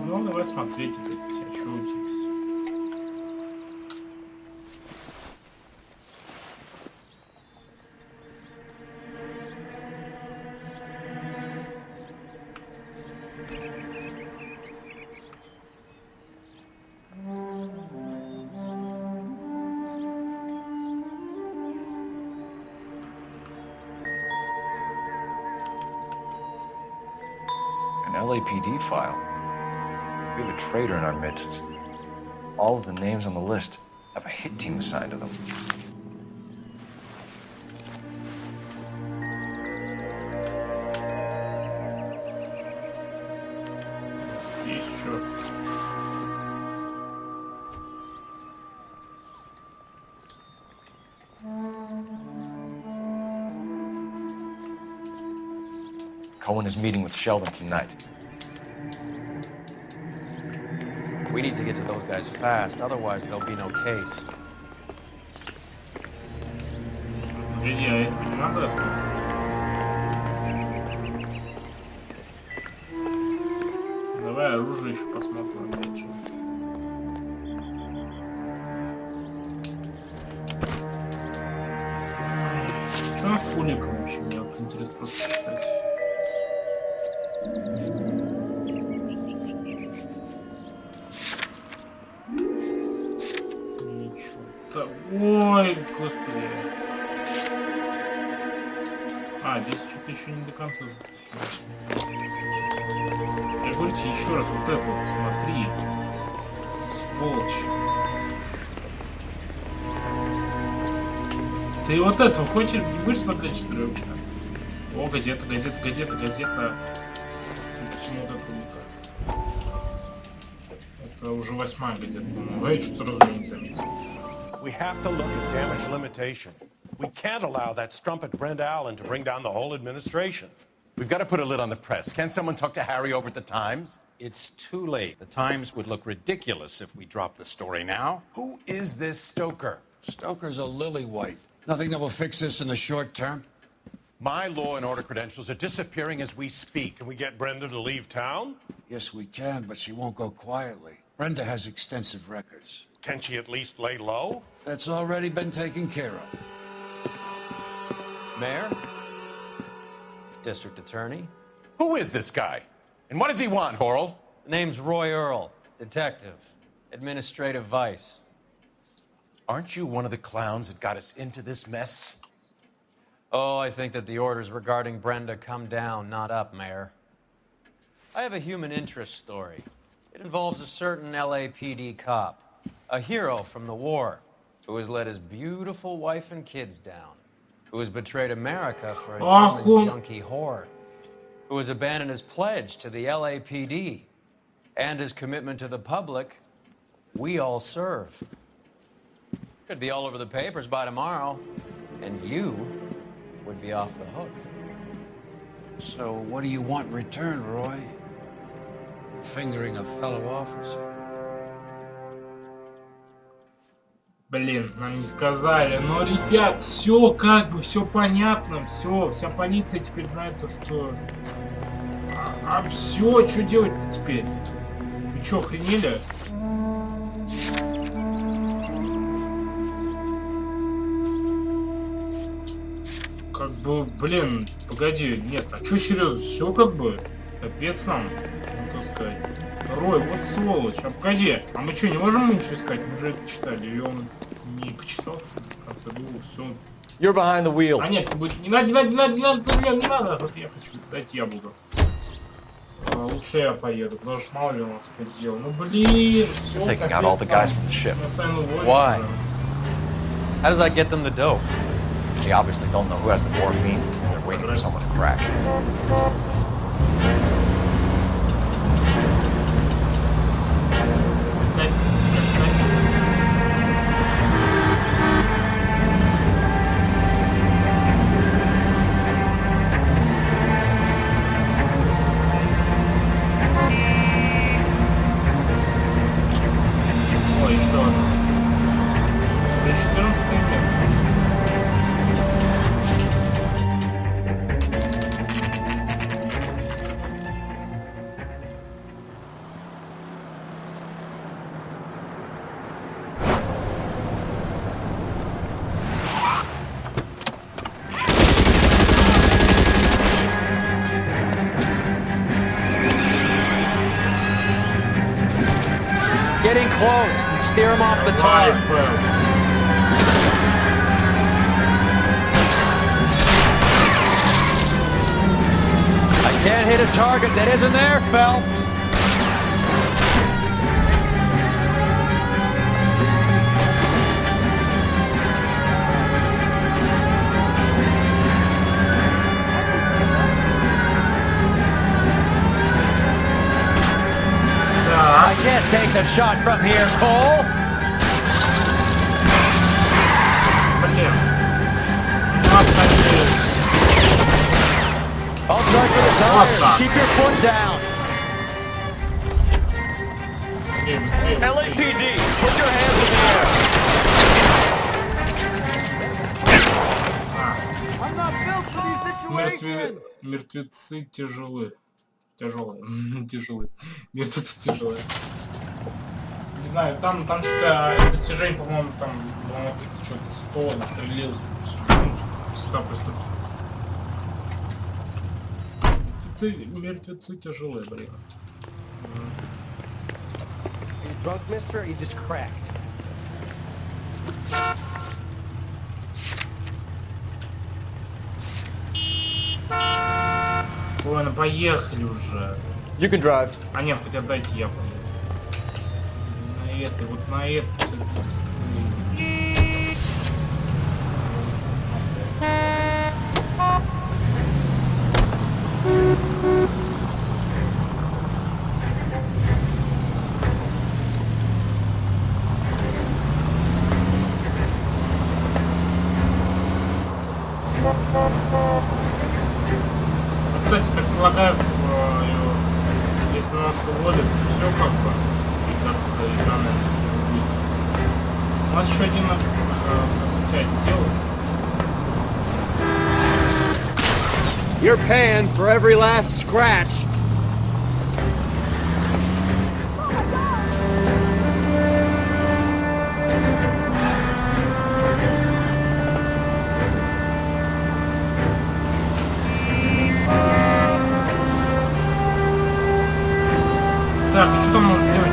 Ну, давай смотреть, а что удивиться. An LAPD file. We have a traitor in our midst. All of the names on the list have a hit team assigned to them. Здесь что? Cohen is meeting with Sheldon tonight. We need to get to those guys fast, otherwise there'll be no case. Давай оружие еще посмотрим опять же. Что у нас с уликом вообще? Мне вот интересно просто читать. Ничего. Ой, господи. А, здесь что-то еще не до конца. Я говорю тебе еще раз, вот это вот, смотри. Сволочь. Ты вот этого хочешь, не будешь смотреть, что ли, вообще? О, газета. Почему вот это вот так? Это уже 8-я газета, по-моему. А я что-то сразу не заметил. We have to look at damage limitation. We can't allow that strumpet Brenda Allen to bring down the whole administration. We've got to put a lid on the press. Can't someone talk to Harry over at the Times? It's too late. The Times would look ridiculous if we dropped the story now. Who is this Stoker? Stoker's a lily-white. Nothing that will fix this in the short term. My law and order credentials are disappearing as we speak. Can we get Brenda to leave town? Yes, we can, but she won't go quietly. Brenda has extensive records. Can she at least lay low? That's already been taken care of. Mayor? District Attorney? Who is this guy? And what does he want, Horrell? The name's Roy Earl, detective, administrative vice. Aren't you one of the clowns that got us into this mess? Oh, I think that the orders regarding Brenda come down, not up, Mayor. I have a human interest story. It involves a certain LAPD cop, a hero from the war, who has let his beautiful wife and kids down, who has betrayed America for a German junkie whore, who has abandoned his pledge to the LAPD and his commitment to the public. We all serve. Could be all over the papers by tomorrow, and you would be off the hook. So what do you want in return, Roy? Fingering a fellow officer. Блин, нам не сказали. Но, ребят, все как бы, все понятно, все, вся полиция теперь знает то, что... А все, что делать-то теперь? Вы что, охренели? Как бы, блин, погоди, нет, а что серьезно? Все как бы, капец нам, так сказать. Рой, вот сволочь, а погоди, а мы что, не можем ничего искать? Мы же это читали, и он не почитал, что ли, в конце было, все. You're behind the wheel. А нет, не надо, вот я хочу, дайте я буду. Лучше я поеду, потому что мало ли у нас теперь дело. Ну блин, все, Taking out all the guys from the ship. Why? How does that get them the dope? They obviously don't know who has the morphine. They're waiting for someone to crack. Ой, еще одно. 14 место. Getting close and steer him off the top. I can't hit a target that isn't there, Phelps. I can't take the shot from here, Cole. I'll try for the tires. Keep your foot down. LAPD, put your hands in the air. I'm not built for these situations. Мертвецы тяжелые. Тяжелые. Мертвецы тяжелые. Не знаю, там что-то достижение, по-моему, там написано что-то 100, застрелил 100 преступников. Мертвецы тяжелые, блин. You drunk, mister, or you just cracked? Ладно, поехали уже. You can drive. А нет, хотя дайте я поеду. На этой, вот на эту. Кстати, так полагаю, если нас уводят, все как бы, кажется, экранная будет. У нас еще один отдел. You're paying for every last scratch. Так, и что там надо сделать?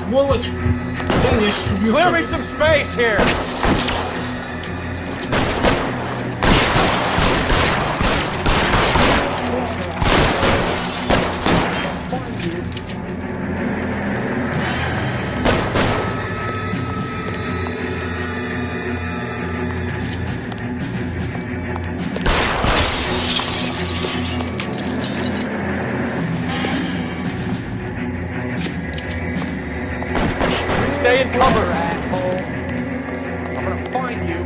Сволочь! Блин, я сейчас убью. Clear me some space here. Stay in cover, asshole. I'm gonna find you.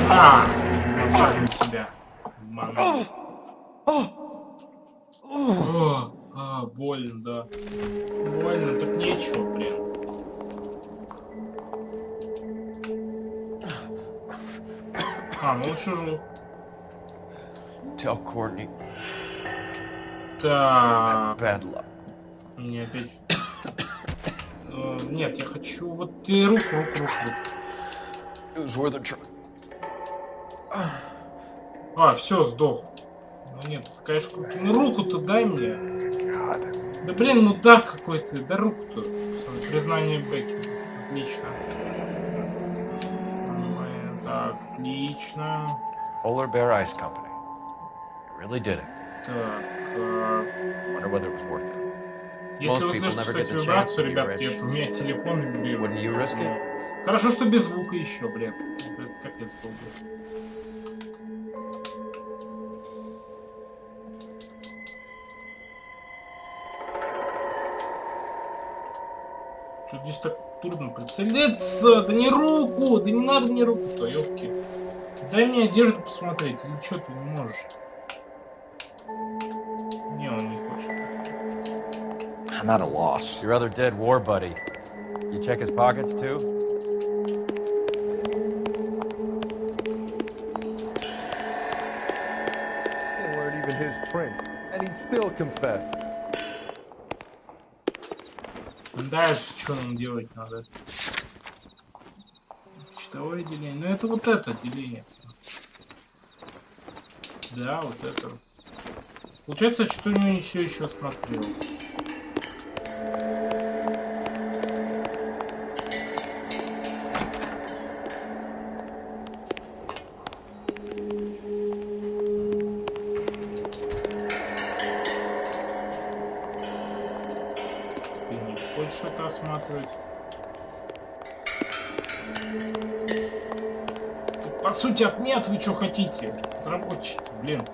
Напал на тебя. Обманул. Больно, да. Больно, так нечего, блин. Ну лучше жив. Tell Courtney. Так. Bad luck. Мне опять... Нет, я хочу... Вот ты руку. It was worth a try. Все, сдох. Ну нет, конечно, круто. Ну руку-то дай мне. Да блин, мудак какой-то. Да руку-то. Признание Бекки. Отлично. Так, отлично. Polar Bear Ice Company. You really did it. Так. Wonder whether it was worth it. Если вы слышите, кстати, вибрацию, ребят, у меня телефон вибрирует. Хорошо, что без звука еще, блин. Это капец был. Что здесь так трудно прицелиться? Да не руку! Да не надо мне руку-то, ёпки. Дай мне одежду посмотреть, или что ты не можешь? Не, он не хочет. I'm at a loss. Your other dead war buddy. You check his pockets too? They weren't even his prints, and he still confessed. Дальше что нам делать надо? Читовое деление. Ну это вот это деление. Да, вот это. Получается, что у него все еще смотрел. Что-то осматривать. Тут, по сути, отмет, вы что хотите? Разработчики, блин.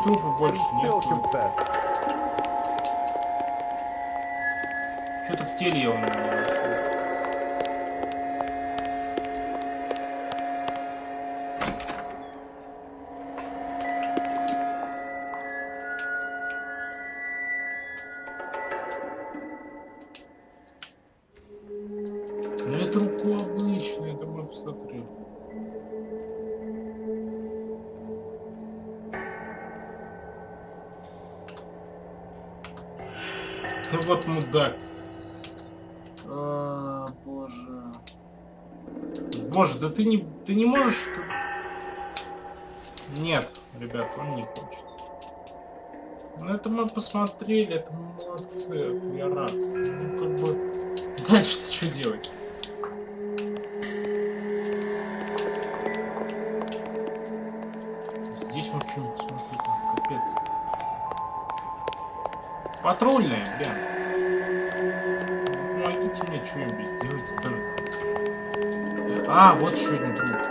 Трупа больше нет. Что-то в теле я у меня не нашел. Ну вот мудак. Боже. Боже, да ты не можешь, что... Нет, ребят, он не хочет. Ну это мы посмотрели, это мы молодцы, это я рад. Ну как бы... Дальше-то что делать? Здесь мы что-нибудь посмотреть надо, капец. Патрульная, блин. Помогите мне что-нибудь сделать тоже. А, вот еще один друг.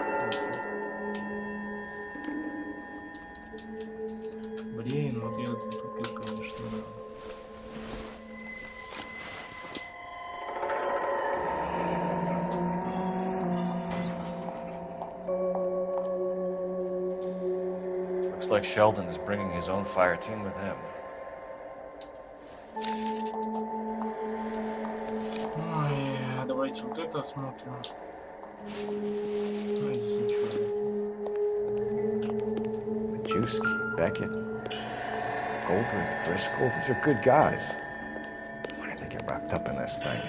Блин, вот я затупил, конечно. Looks like Sheldon is bringing his own fire team with him. Давайте вот это осмотрим. Ну, здесь ничего нет. Majewski, Beckett, Goldberg, Driscoll, these are good guys. Why did they get wrapped up in this thing?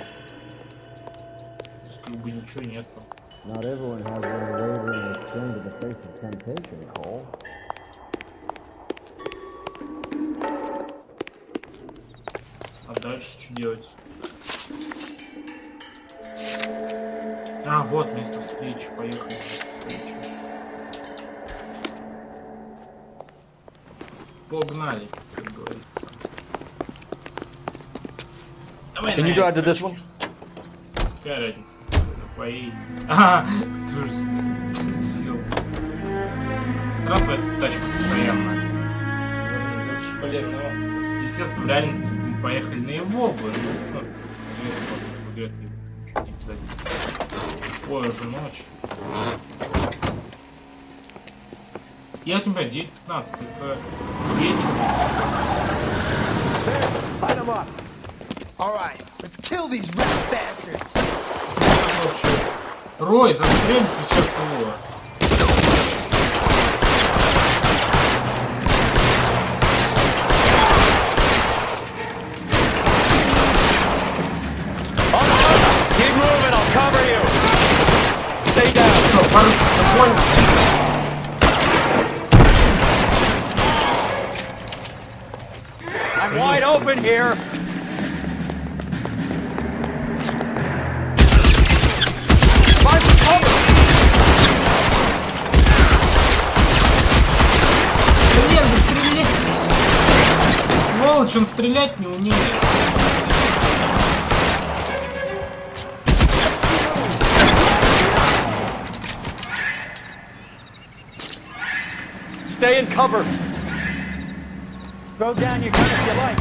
Здесь как бы ничего нету. Not everyone has one wavering or thrown to the face of temptation, Cole. А дальше что делать? А, вот место встречи. Поехали на место встречи. Погнали, как говорится. Давай. Can you drive to this one? Какая разница? Поедем. Ага, ты уже сел. Трапа эту тачку постоянно. Блин, ну, естественно, в реальности мы поехали на его, ну, ой, уже ночь. Я тебя 9:15, это вечер. Light 'em up. All right, let's kill these rat bastards. Рой, застрель сейчас его. Keep moving, I'll cover you. Stay down. Что, поручик, спокойно? I'm wide open here. Find cover. Блин, да стреляй! Сволочь, он стрелять не умеет. Stay in cover. Throw down your gun if you like.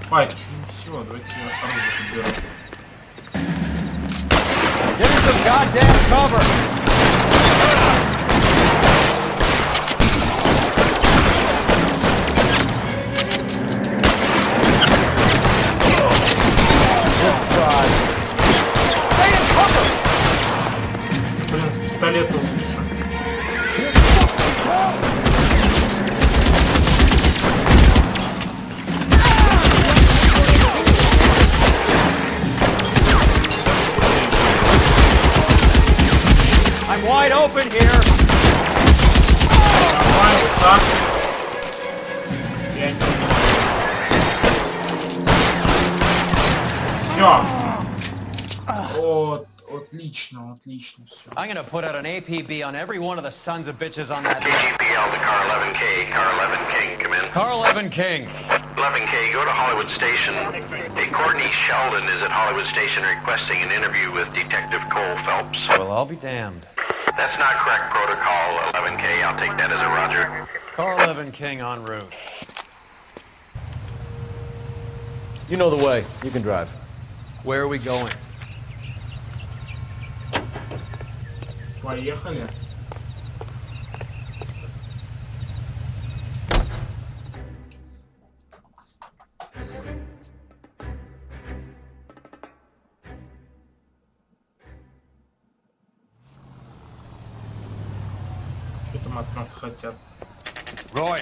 Хватит, все, давайте я оружие подберу. Give me some goddamn cover! Блин, с пистолета лучше. I'm wide open here. Нормально, так. Все. Вот, отлично, отлично, все. I'm gonna put out an APB on every one of the sons of bitches on that list. AGPL to Car 11K. Car 11 King, come in. Car 11 King. 11K, go to Hollywood Station. Hey, Courtney Sheldon is at Hollywood Station requesting an interview with Detective Coul Felps. Well, I'll be damned. That's not correct protocol, 11K. I'll take that as a roger. Car 11 King en route. You know the way. You can drive. Where are we going? Поехали. Что там от нас хотят? Roy,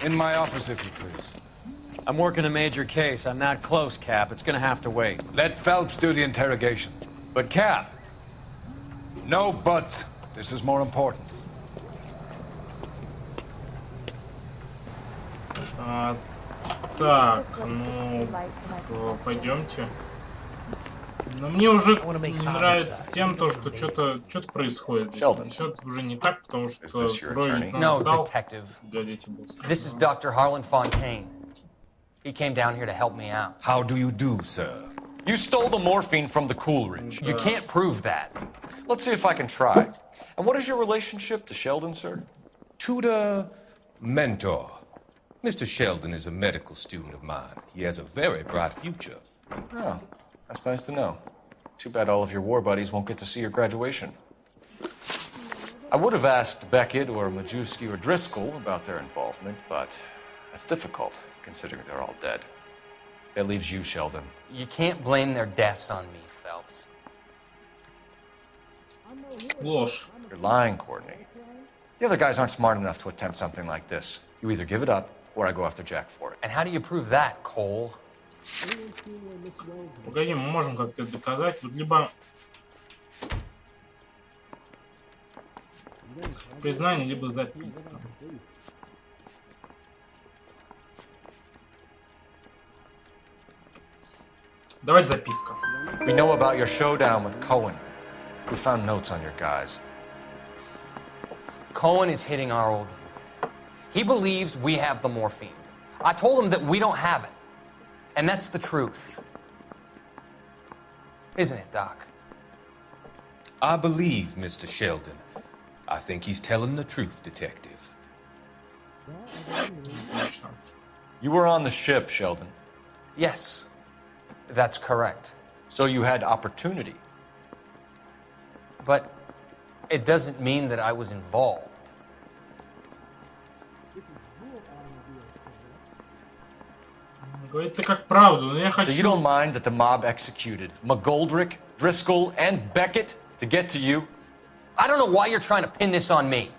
in my office, if you please. I'm working a major case. I'm not close, Cap. It's gonna have to wait. Let Phelps do the interrogation. But, Cap. No buts. This is more important. Так, ну, пойдемте. Но мне уже не нравится тем, то, что что-то происходит. Все уже не так, потому что Рой No, detective. This is Dr. Harlan Fontaine. He came down here to help me out. How do you do, sir? You stole the morphine from the Coolidge. You can't prove that. Let's see if I can try. And what is your relationship to Sheldon, sir? Tutor, mentor. Mr. Sheldon is a medical student of mine. He has a very bright future. Oh, that's nice to know. Too bad all of your war buddies won't get to see your graduation. I would have asked Beckett or Majewski or Driscoll about their involvement, but that's difficult, considering they're all dead. That leaves you, Sheldon. You can't blame their deaths on me, Phelps. Ложь. You're lying, Courtney. The other guys aren't smart enough to attempt something like this. You either give it up, or I go after Jack for it. And how do you prove that, Cole? Погоди, мы можем как-то это доказать. Вот либо признание, либо записка. Давайте записка. We know about your showdown with Cohen. We found notes on your guys. Cohen is hitting our old dude. He believes we have the morphine. I told him that we don't have it. And that's the truth. Isn't it, Doc? I believe Mr. Sheldon. I think he's telling the truth, Detective. You were on the ship, Sheldon. Yes, that's correct. So you had opportunity. But it doesn't mean that I was involved. Говорит, ты как правду, но я хочу... So you don't mind that the mob executed McGoldrick, Driscoll, and Beckett to get to you? I don't know why you're trying to pin this on me.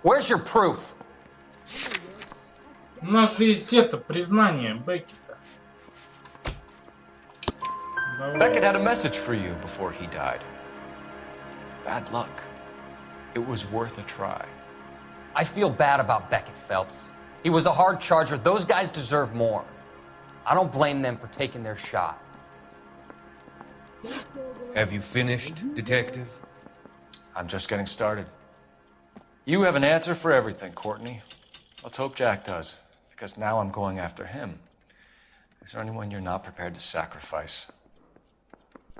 Where's your proof? У нас же есть это, признание Беккета. Beckett had a message for you before he died. Bad luck. It was worth a try. I feel bad about Beckett, Phelps. He was a hard charger. Those guys deserve more. I don't blame them for taking their shot. Have you finished, Detective? I'm just getting started. You have an answer for everything, Courtney. Let's hope Jack does, because now I'm going after him. Is there anyone you're not prepared to sacrifice?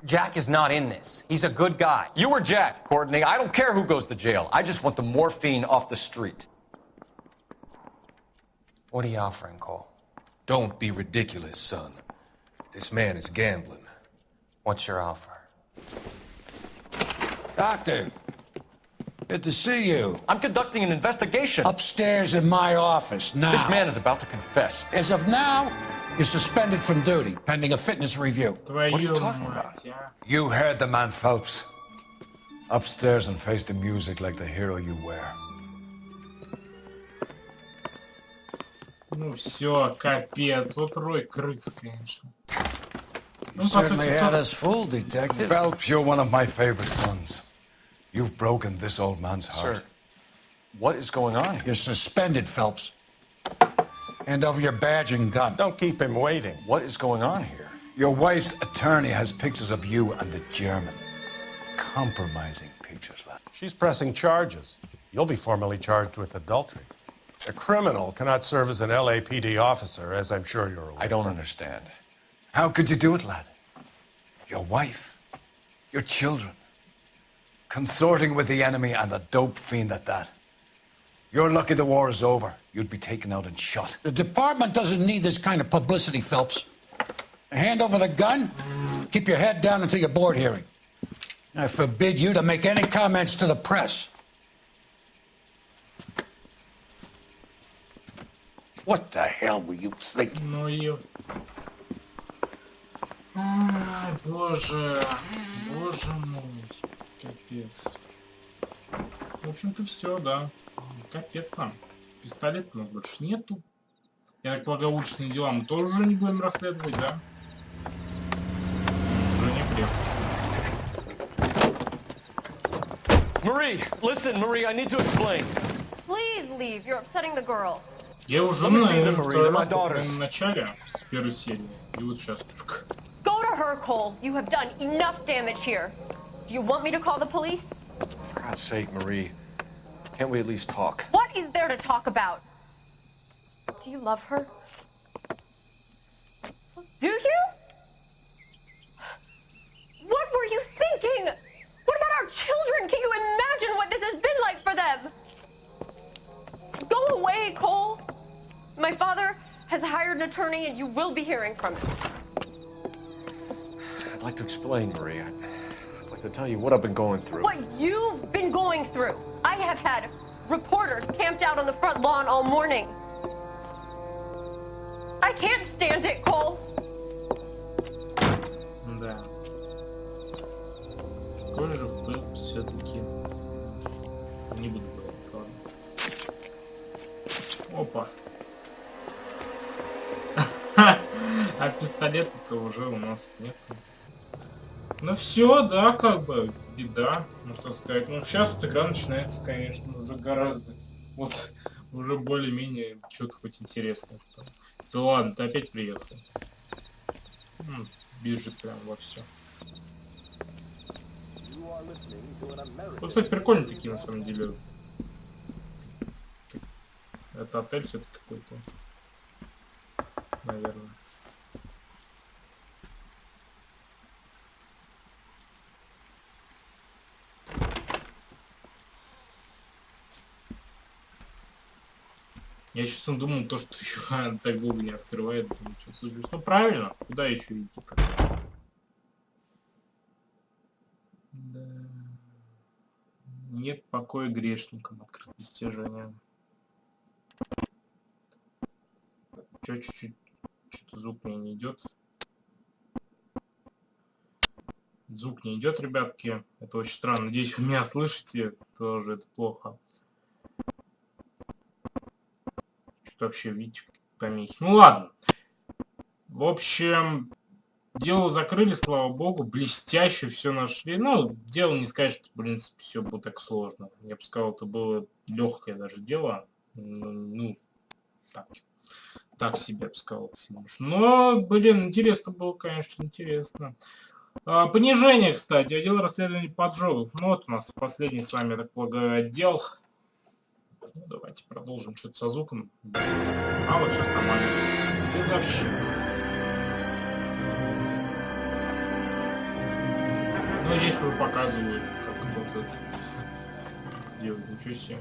Jack is not in this. He's a good guy. You or Jack, Courtney. I don't care who goes to jail. I just want the morphine off the street. What are you offering, Cole? Don't be ridiculous, son. This man is gambling. What's your offer? Doctor, good to see you. I'm conducting an investigation. Upstairs in my office, now. This man is about to confess. As of now, you're suspended from duty, pending a fitness review. What are you talking about? You heard the man, Phelps. Upstairs and face the music like the hero you were. Ну все, капец. Вот Рой крыс, конечно. You certainly had us fooled, Detective. Phelps, you're one of my favorite sons. You've broken this old man's heart. Sir, what is going on here? You're suspended, Phelps. Hand over your badge and gun. Don't keep him waiting. What is going on here? Your wife's attorney has pictures of you and the German. Compromising pictures, lad. She's pressing charges. You'll be formally charged with adultery. A criminal cannot serve as an LAPD officer, as I'm sure you're aware. I don't understand. How could you do it, lad? Your wife, your children, consorting with the enemy and a dope fiend at that. You're lucky the war is over. You'd be taken out and shot. The department doesn't need this kind of publicity, Phelps. Hand over the gun, keep your head down until your board hearing. I forbid you to make any comments to the press. What the hell were you thinking? Ну и... Ай, боже. Боже мой. Капец. В общем-то все, да. Капец нам. Пистолета у нас больше нету. Я так полагаю, уличные дела мы тоже уже не будем расследовать, да? Уже не прячешь. Marie, listen, Marie, I need to explain. Please leave. You're upsetting the girls. Я уже на начале с первой серии. И вот сейчас только. Go to her, Cole. You have done enough damage here. Do you want me to call the police? For God's sake, Marie, can't we at least talk? What is there to talk about? Do you love her? Do you? What were you thinking? What about our children? Can you imagine what this has been like for them? Go away, Cole. My father has hired an attorney and you will be hearing from him. I'd like to explain, Marie. I'd like to tell you what I've been going through. What you've been going through. I have had reporters camped out on the front lawn all morning. I can't stand it, Cole. Да. Какой же Фелпс все-таки. Не буду говорить, ладно. Опа. А пистолета-то уже у нас нет. Ну все, да, как бы, беда, ну что сказать. Ну сейчас вот игра начинается, конечно, уже гораздо, вот, уже более-менее что-то хоть интересное стало. Да ладно, ты опять приехал. Бежит прям во все. Ну, кстати, прикольно такие, на самом деле. Это отель все-таки какой-то. Наверное. Я сейчас думал, то, что еще так долго не открывает. Думаю, что случилось. Ну правильно, куда еще идти-то? Да. Нет покоя грешникам, открыть достижения. Че, чуть-чуть, что-то звук мне не идет. Звук не идет, ребятки. Это очень странно. Надеюсь, вы меня слышите. Тоже это плохо. Что-то вообще, видите, помехи. Ну ладно. В общем, дело закрыли, слава богу. Блестяще все нашли. Ну, дело не сказать, что, в принципе, все было так сложно. Я бы сказал, это было легкое даже дело. Ну так себе, я бы сказал. Но, блин, интересно было, конечно, интересно. Понижение, кстати, отдел расследований поджогов. Ну вот у нас последний с вами, я так полагаю, отдел. Ну, давайте продолжим что-то со звуком. А вот сейчас нормально. Безовщина. Ну, здесь уже показывают, как кто-то делает. Ничего себе.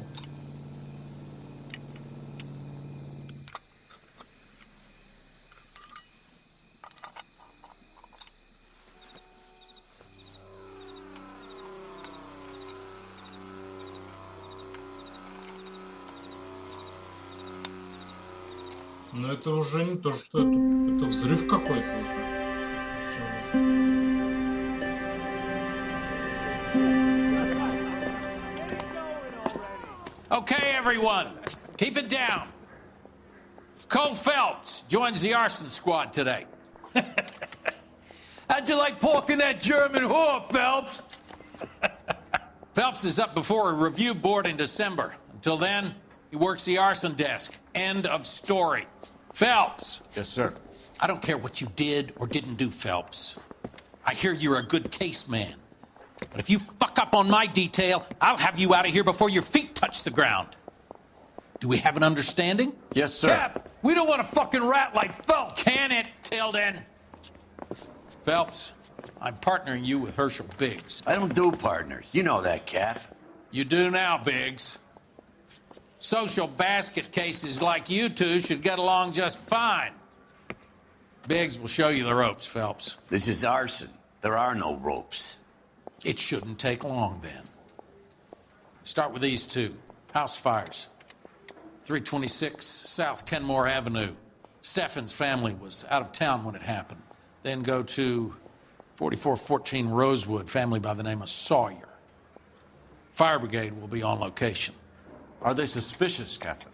Но это уже не то, что это взрыв какой-то уже. Okay, everyone, keep it down. Coul Felps joins the arson squad today. How'd you like pork in that German whore, Phelps? Phelps is up before a review board in December. Until then, he works the arson desk. End of story. Phelps. Yes, sir. I don't care what you did or didn't do, Phelps. I hear you're a good case man. But if you fuck up on my detail, I'll have you out of here before your feet touch the ground. Do we have an understanding? Yes, sir. Cap, we don't want a fucking rat like Phelps. Can it, Tilden? Phelps, I'm partnering you with Herschel Biggs. I don't do partners. You know that, Cap. You do now, Biggs. Social basket cases like you two should get along just fine. Biggs will show you the ropes, Phelps. This is arson. There are no ropes. It shouldn't take long, then. Start with these two. House fires. 326 South Kenmore Avenue. Steffen's family was out of town when it happened. Then go to 4414 Rosewood, family by the name of Sawyer. Fire brigade will be on location. Are they suspicious, Captain?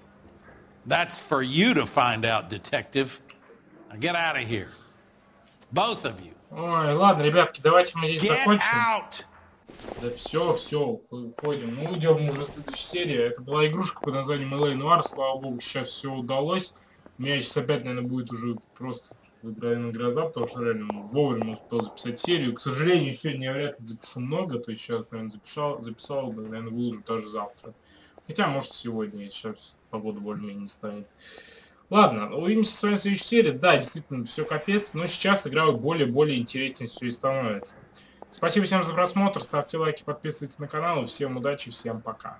That's for you to find out, detective. Now get out of here. Both of you. Ой, ладно, ребятки, давайте мы здесь Get закончим. out! Да все, уходим. Мы уйдем уже в следующей серии. Это была игрушка под названием NOIRE, слава богу, сейчас все удалось. У меня сейчас опять, наверное, будет уже просто выигральная гроза, потому что реально вовремя успел записать серию. К сожалению, сегодня я вряд ли запишу много, то есть сейчас, наверное, записал бы, наверное, выложу даже завтра. Хотя, может, сегодня, сейчас погода более-менее не станет. Ладно, увидимся с вами в следующей серии. Да, действительно, все капец, но сейчас игра более интереснее все и становится. Спасибо всем за просмотр, ставьте лайки, подписывайтесь на канал, всем удачи, всем пока.